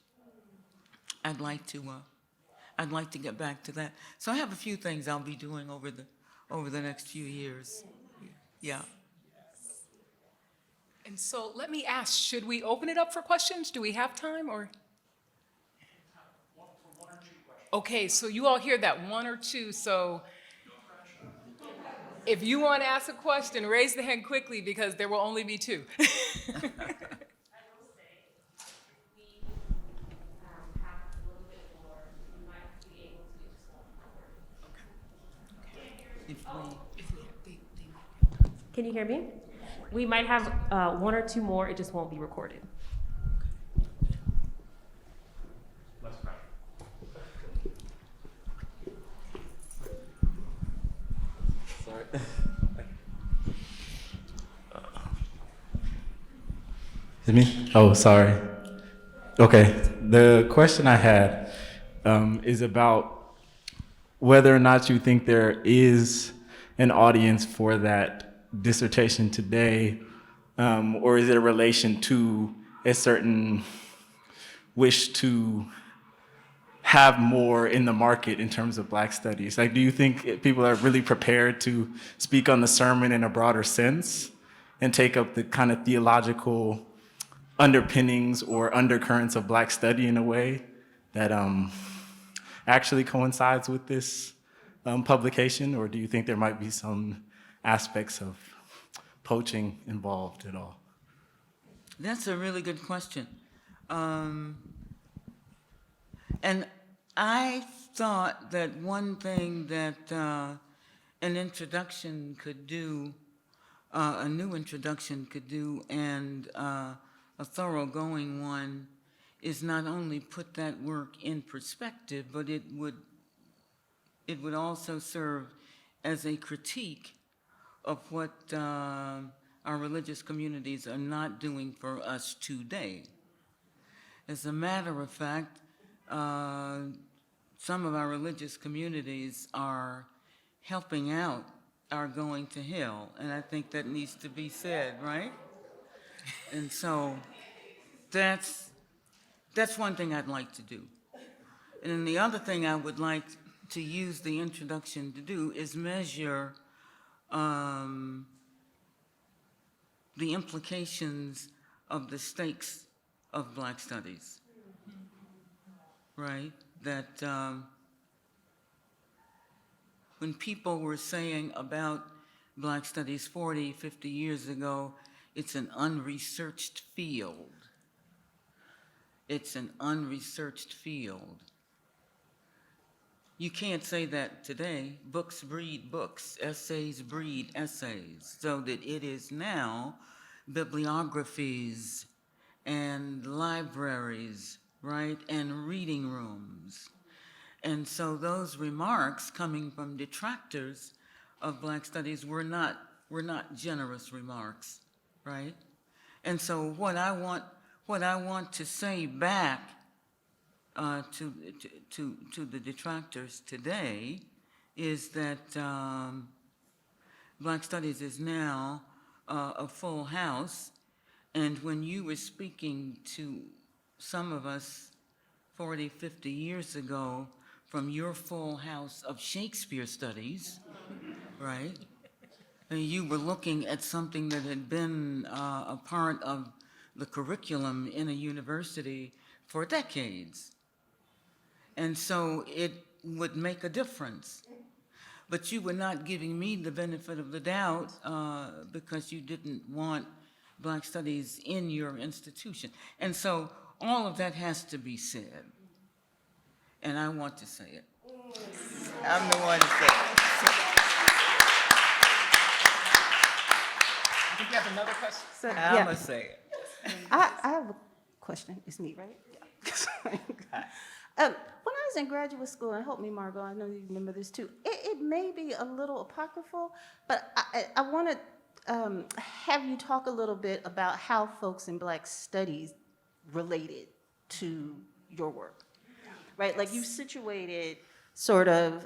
I'd like to get back to that. So I have a few things I'll be doing over the next few years. Yeah. And so let me ask, should we open it up for questions? Do we have time or? Okay, so you all hear that, one or two, so if you want to ask a question, raise the hand quickly because there will only be two. Can you hear me? We might have one or two more, it just won't be recorded. Let's try. Sorry. Is it me? Oh, sorry. Okay, the question I had is about whether or not you think there is an audience for that dissertation today, or is it a relation to a certain wish to have more in the market in terms of Black studies? Like, do you think people are really prepared to speak on the sermon in a broader sense and take up the kind of theological underpinnings or undercurrents of Black study in a way that actually coincides with this publication? Or do you think there might be some aspects of poaching involved at all? That's a really good question. And I thought that one thing that an introduction could do, a new introduction could do, and a thoroughgoing one, is not only put that work in perspective, but it would also serve as a critique of what our religious communities are not doing for us today. As a matter of fact, some of our religious communities are helping out our going to hell, and I think that needs to be said, right? And so that's one thing I'd like to do. And then the other thing I would like to use the introduction to do is measure the implications of the stakes of Black studies, right? That when people were saying about Black studies 40, 50 years ago, it's an unresearched field. It's an unresearched field. You can't say that today. Books breed books, essays breed essays, so that it is now bibliographies and libraries, right, and reading rooms. And so those remarks coming from detractors of Black studies were not generous remarks, right? And so what I want to say back to the detractors today is that Black studies is now a full house, and when you were speaking to some of us 40, 50 years ago from your full house of Shakespeare studies, right? And you were looking at something that had been a part of the curriculum in a university for decades. And so it would make a difference. But you were not giving me the benefit of the doubt because you didn't want Black studies in your institution. And so all of that has to be said. And I want to say it. I'm the one to say it. I think you have another question. So, I'm yeah, going to say it. I have a question. It's me, right? Yeah. When I was in graduate school, and help me, Margo, I know you remember this too, it may be a little apocryphal, but I want to have you talk a little bit about how folks in Black studies related to your work, right? Like you situated sort of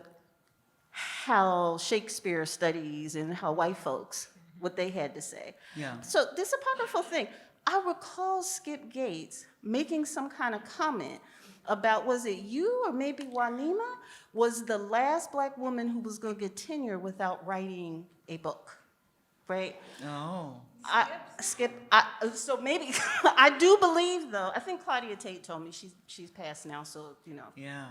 how Shakespeare studies and how white folks, what they had to say. Yeah. So this apocryphal thing, I recall Skip Gates making some kind of comment about, was it you or maybe Wanima was the last Black woman who was going to get tenure without writing a book, right? Oh. So maybe, I do believe though, I think Claudia Tate told me, she's passed now, so, you know. Yeah.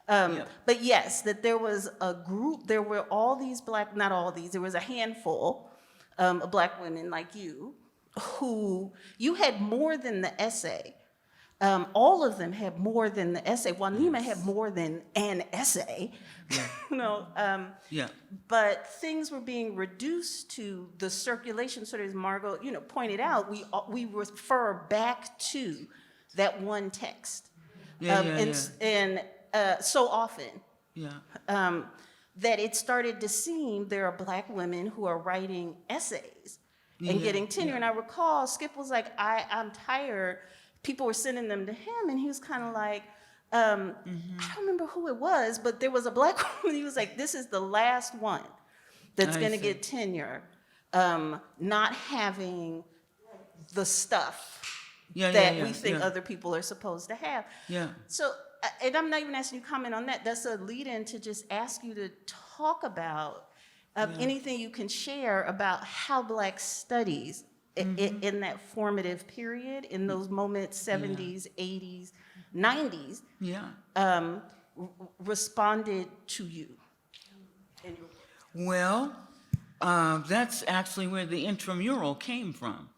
But yes, that there was a group, there were all these Black, not all these, there was a handful of Black women like you, who, you had more than the essay. All of them had more than the essay. Wanima had more than an essay, Yeah. you know. Yeah. But things were being reduced to the circulation, sort of as Margo, you know, pointed out, we refer back to that one text. And so often. Yeah. That it started to seem there are Black women who are writing essays and getting tenure. And I recall Skip was like, I'm tired. People were sending them to him, and he was kind of like, I don't remember who it was, but there was a Black woman. He was like, this is the last one that's going to get tenure, not having the stuff that we think other people are supposed to have. Yeah. So, and I'm not even asking you to comment on that. That's a lead-in to just ask you to talk about anything you can share about how Black studies in that formative period, in those moments, 70s, 80s, 90s, responded to you. Well, That's actually where the intramural came from.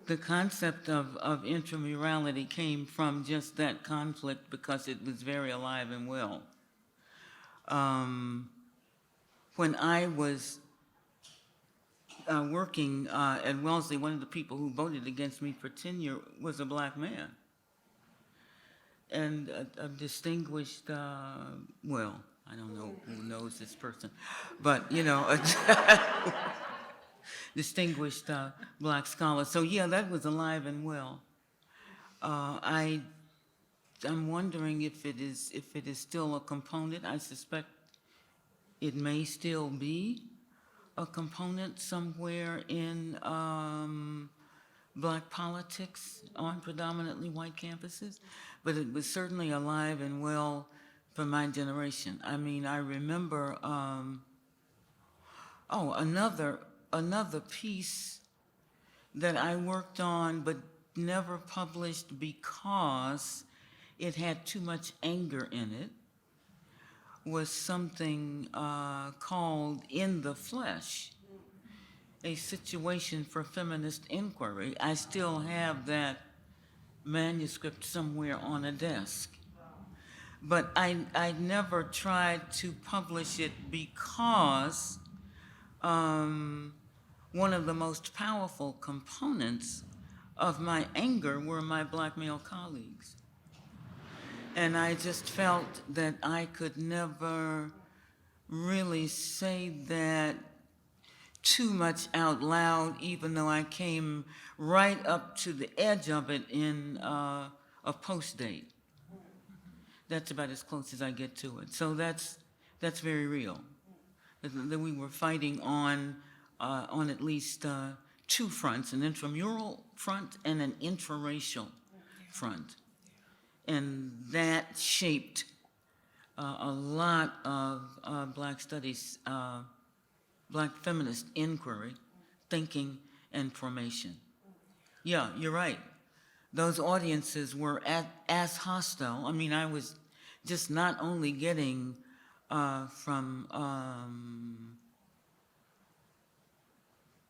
The concept of intramurality came from just that conflict because it was very alive and well. When I was working at Wellesley, one of the people who voted against me for tenure was a black man. And a distinguished, well, I don't know who knows this person, but, you know, a distinguished black scholar. So, yeah, that was alive and well. I'm wondering if it is still a component. I suspect it may still be a component somewhere in black politics on predominantly white campuses, but it was certainly alive and well for my generation. I mean, I remember, another piece that I worked on but never published because it had too much anger in it was something called In the Flesh, a situation for feminist inquiry. I still have that manuscript somewhere on a desk. But I never tried to publish it because one of the most powerful components of my anger were my black male colleagues. And I just felt that I could never really say that too much out loud, even though I came right up to the edge of it in a post-date. That's about as close as I get to it. So that's very real. That we were fighting on at least two fronts, an intramural front and an intraracial front. And that shaped a lot of black studies, black feminist inquiry, thinking, and formation. Yeah, you're right. Those audiences were as hostile. I mean, I was just not only getting from,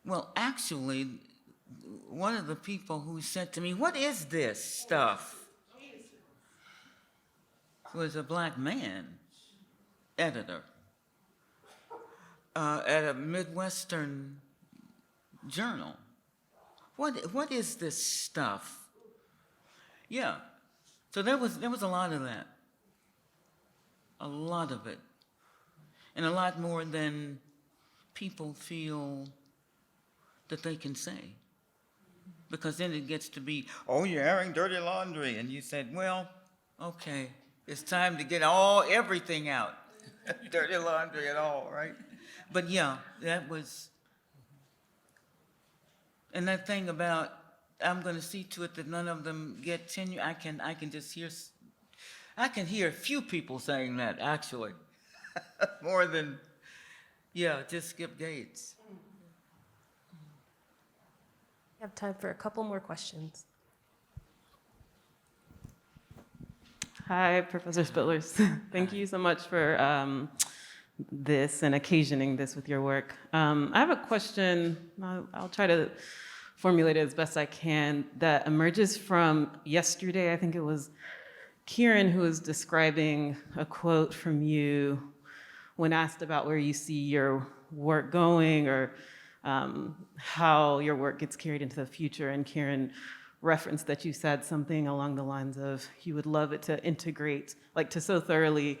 well, actually, one of the people who said to me, "What is this stuff?" was a black man editor at a Midwestern journal. What is this stuff? Yeah, so there was a lot of that, a lot of it, and a lot more than people feel that they can say, because then it gets to be, oh, you're airing dirty laundry, and you said, well, okay, it's time to get everything out, dirty laundry and all, right? But yeah, that was, and that thing about, I'm going to see to it that none of them get tenure. I can just hear, I can hear a few people saying that, actually, more than, yeah, just Skip Gates. We have time for a couple more questions. Hi, Professor Spillers. Thank you so much for this and occasioning this with your work. I have a question, I'll try to formulate it as best I can, that emerges from yesterday. I think it was Kieran who was describing a quote from you when asked about where you see your work going or how your work gets carried into the future. And Kieran referenced that you said something along the lines of you would love it to integrate, like to so thoroughly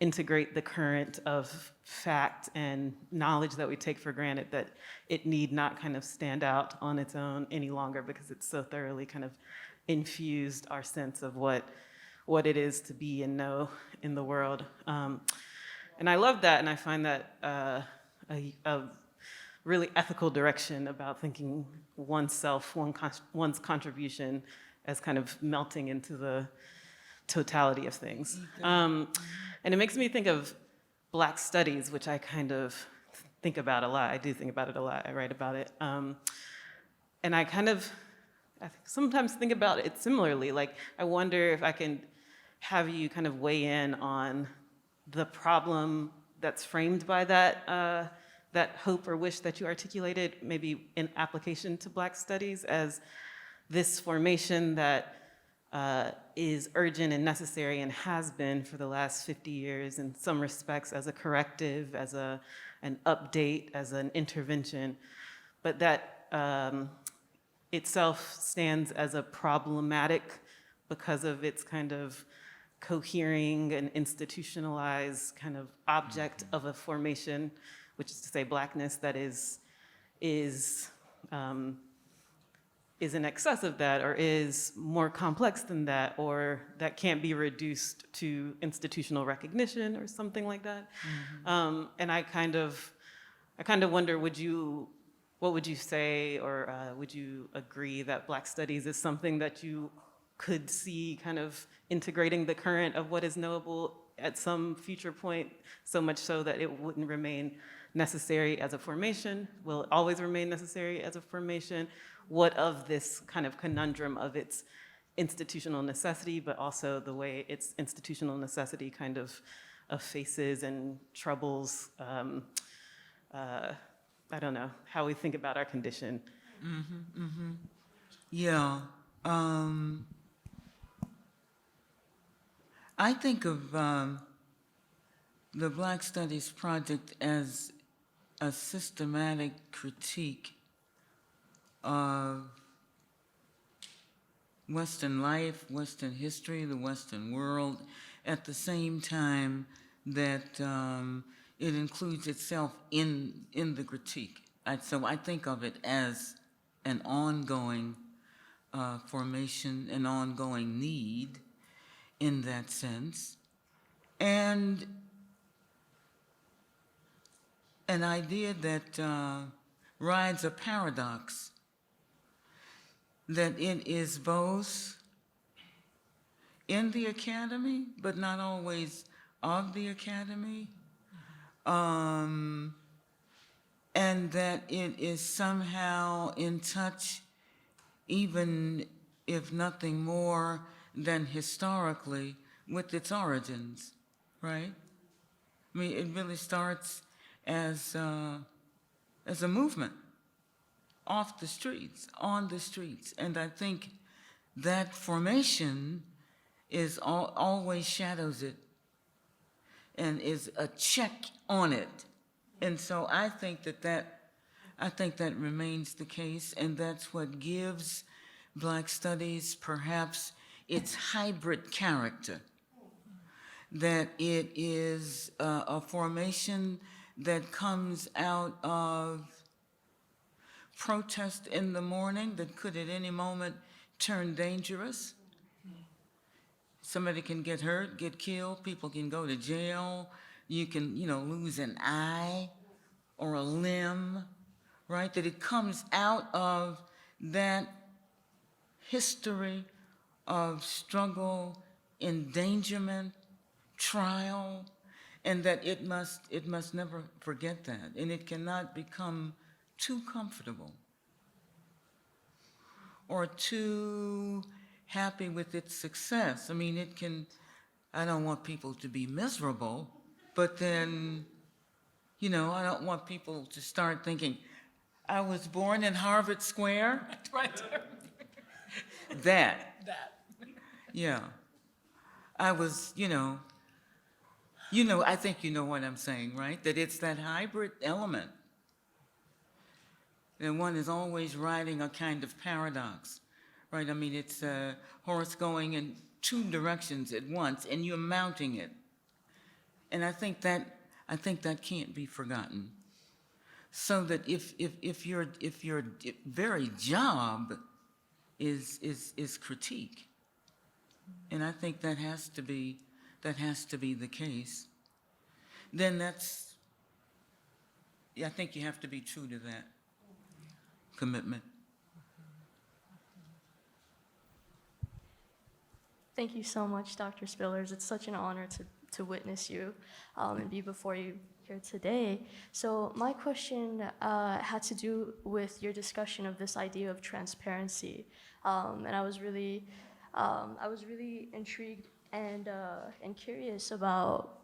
integrate the current of fact and knowledge that we take for granted that it need not kind of stand out on its own any longer because it's so thoroughly kind of infused our sense of what it is to be and know in the world. And I love that, and I find that a really ethical direction about thinking oneself, one's contribution as kind of melting into the totality of things. And it makes me think of Black studies, which I kind of think about a lot. I do think about it a lot. I write about it. And I sometimes think about it similarly. Like, I wonder if I can have you kind of weigh in on the problem that's framed by that that hope or wish that you articulated, maybe in application to Black studies, as this formation that is urgent and necessary and has been for the last 50 years in some respects as a corrective, as an update, as an intervention, but that itself stands as a problematic because of its kind of cohering and institutionalized kind of object of a formation, which is to say Blackness, that is in excess of that, or is more complex than that, or that can't be reduced to institutional recognition or something like that. And I kind of wonder, what would you say, or would you agree that Black studies is something that you could see kind of integrating the current of what is knowable at some future point, so much so that it wouldn't remain necessary as a formation? Will it always remain necessary as a formation? What of this kind of conundrum of its institutional necessity, but also the way its institutional necessity kind of faces and troubles, I don't know, how we think about our condition. Yeah. I think of the Black Studies Project as a systematic critique of Western life, Western history, the Western world, at the same time that it includes itself in the critique. So I think of it as an ongoing formation, an ongoing need in that sense, and an idea that rides a paradox, that it is both in the academy, but not always of the academy, and that it is somehow in touch, even if nothing more than historically, with its origins, right? I mean, it really starts as a movement off the streets, on the streets. And I think that formation is always shadows it and is a check on it. And so I think that remains the case, and that's what gives Black Studies perhaps its hybrid character, that it is a formation that comes out of protest in the morning that could at any moment turn dangerous. Somebody can get hurt, get killed, people can go to jail, you can, lose an eye or a limb, right? That it comes out of that history of struggle, endangerment, trial, and that it must never forget that, and it cannot become too comfortable or too happy with its success. I mean, I don't want people to be miserable, but then, I don't want people to start thinking, I was born in Harvard Square. Right. That. Yeah. I was, I think you know what I'm saying, right? That it's that hybrid element. And one is always riding a kind of paradox, right? I mean, it's a horse going in two directions at once, and you're mounting it. And I think that can't be forgotten. So that if your very job is critique, and I think that has to be the case, then I think you have to be true to that commitment. Thank you so much, Dr. Spillers. It's such an honor to witness you and be before you here today. So my question had to do with your discussion of this idea of transparency, and I was really intrigued and curious about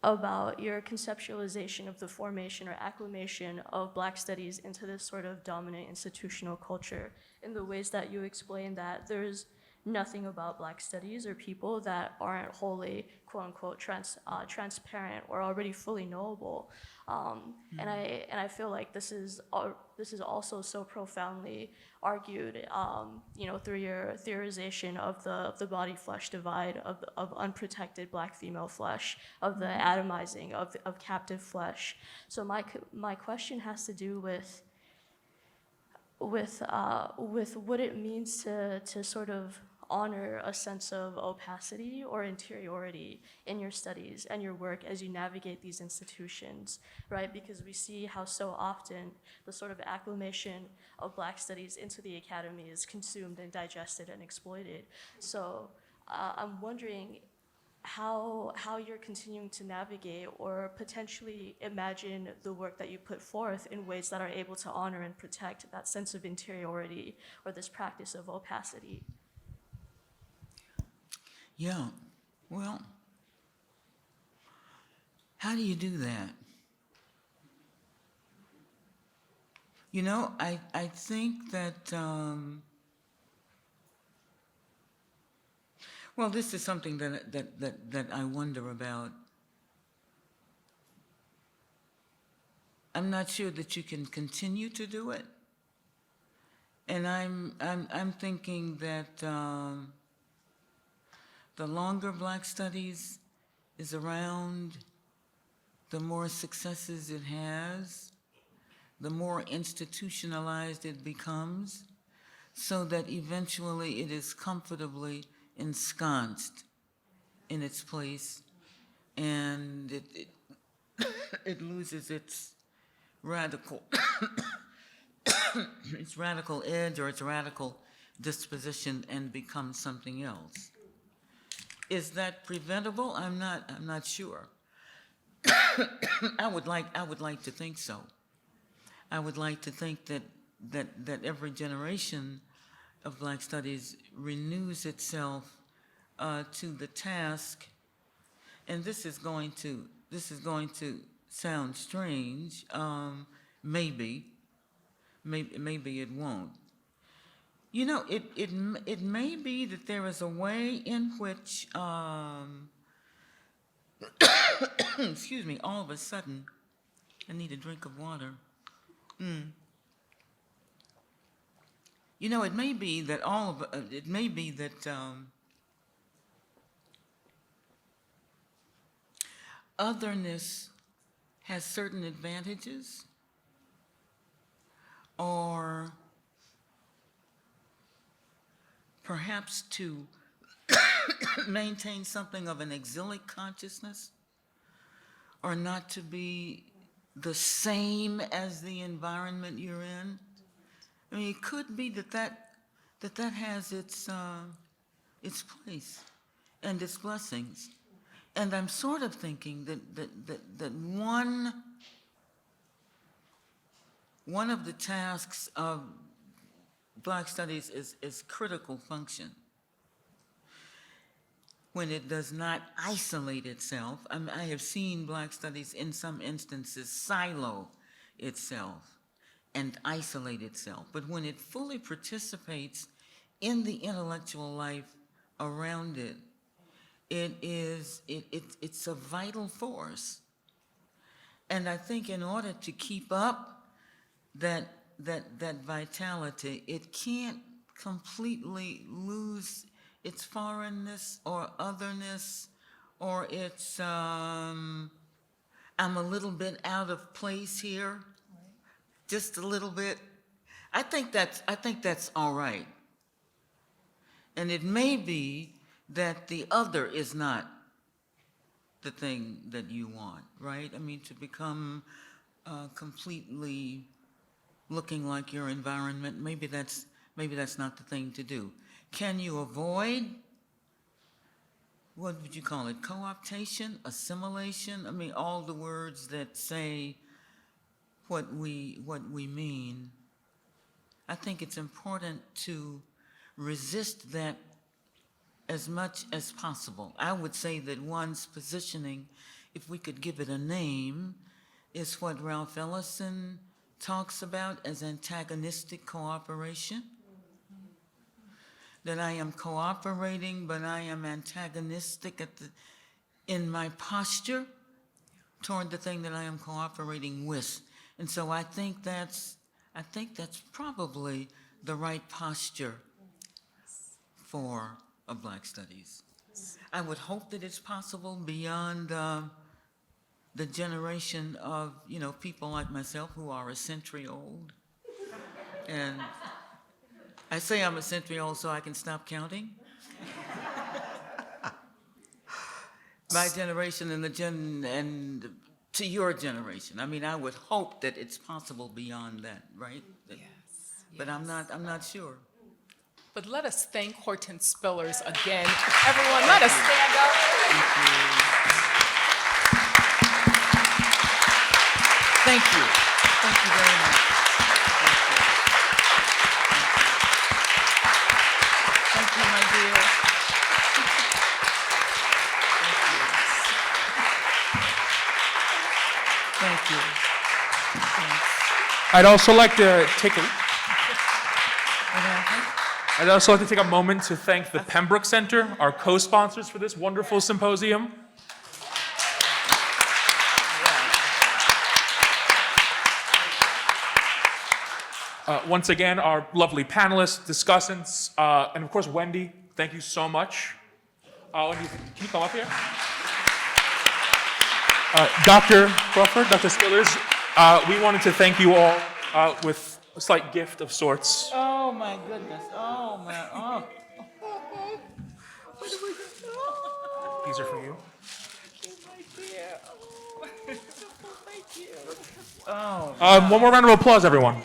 about your conceptualization of the formation or acclimation of Black studies into this sort of dominant institutional culture, in the ways that you explain that there's nothing about Black studies or people that aren't wholly, quote unquote, transparent or already fully knowable. And I feel like this is also so profoundly argued, through your theorization of the body-flesh divide, of unprotected Black female flesh, of the atomizing of captive flesh. So my question has to do with what it means to sort of honor a sense of opacity or interiority in your studies and your work as you navigate these institutions, right? Because we see how so often the sort of acclimation of Black studies into the academy is consumed and digested and exploited. So I'm wondering how you're continuing to navigate or potentially imagine the work that you put forth in ways that are able to honor and protect that sense of interiority or this practice of opacity. Yeah, well, how do you do that? You know, I think that, well, this is something that I wonder about. I'm not sure that you can continue to do it. And I'm thinking that the longer Black studies is around, the more successes it has, the more institutionalized it becomes, so that eventually it is comfortably ensconced in its place, and it loses its radical its radical edge or its radical disposition and becomes something else. Is that preventable? I'm not sure. I would like to think so. I would like to think that every generation of Black studies renews itself to the task, and this is going to sound strange. Maybe it won't. You know, it may be that there is a way in which, excuse me, all of a sudden, I need a drink of water. You know, it may be that otherness has certain advantages, or perhaps to maintain something of an exilic consciousness, or not to be the same as the environment you're in. I mean, it could be that has its place and its blessings. And I'm sort of thinking that one of the tasks of Black studies is critical function. When it does not isolate itself, I have seen Black studies in some instances silo itself and isolate itself. But when it fully participates in the intellectual life around it, it's a vital force. And I think in order to keep up that vitality, it can't completely lose its foreignness or otherness, or its I'm a little bit out of place here, just a little bit. I think that's all right. And it may be that the other is not the thing that you want, right? I mean, to become completely looking like your environment, maybe that's not the thing to do. Can you avoid, what would you call it, co-optation, assimilation? I mean, all the words that say what we mean. I think it's important to resist that as much as possible. I would say that one's positioning if we could give it a name, is what Ralph Ellison talks about as antagonistic cooperation. That I am cooperating, but I am antagonistic in my posture toward the thing that I am cooperating with. And so I think that's probably the right posture for a Black Studies. I would hope that it's possible beyond the generation of, people like myself who are a century old. And I say I'm a century old so I can stop counting. My generation and to your generation. I mean, I would hope that it's possible beyond that, right? But I'm not sure. But let us thank Hortense Spillers again. Everyone, let us stand up. Thank you. Thank you very much. Thank you, my dear. Thank you. Thanks. I'd also like to take a What happened? I'd also like to take a moment to thank the Pembroke Center, our co-sponsors for this wonderful symposium. Once again, our lovely panelists, discussants, and of course, Wendy, thank you so much. Wendy, can you come up here? Dr. Crawford, Dr. Spillers, we wanted to thank you all with a slight gift of sorts. Oh my goodness. Oh my. Oh. What do we do? These are for you. Oh. One more round of applause, everyone.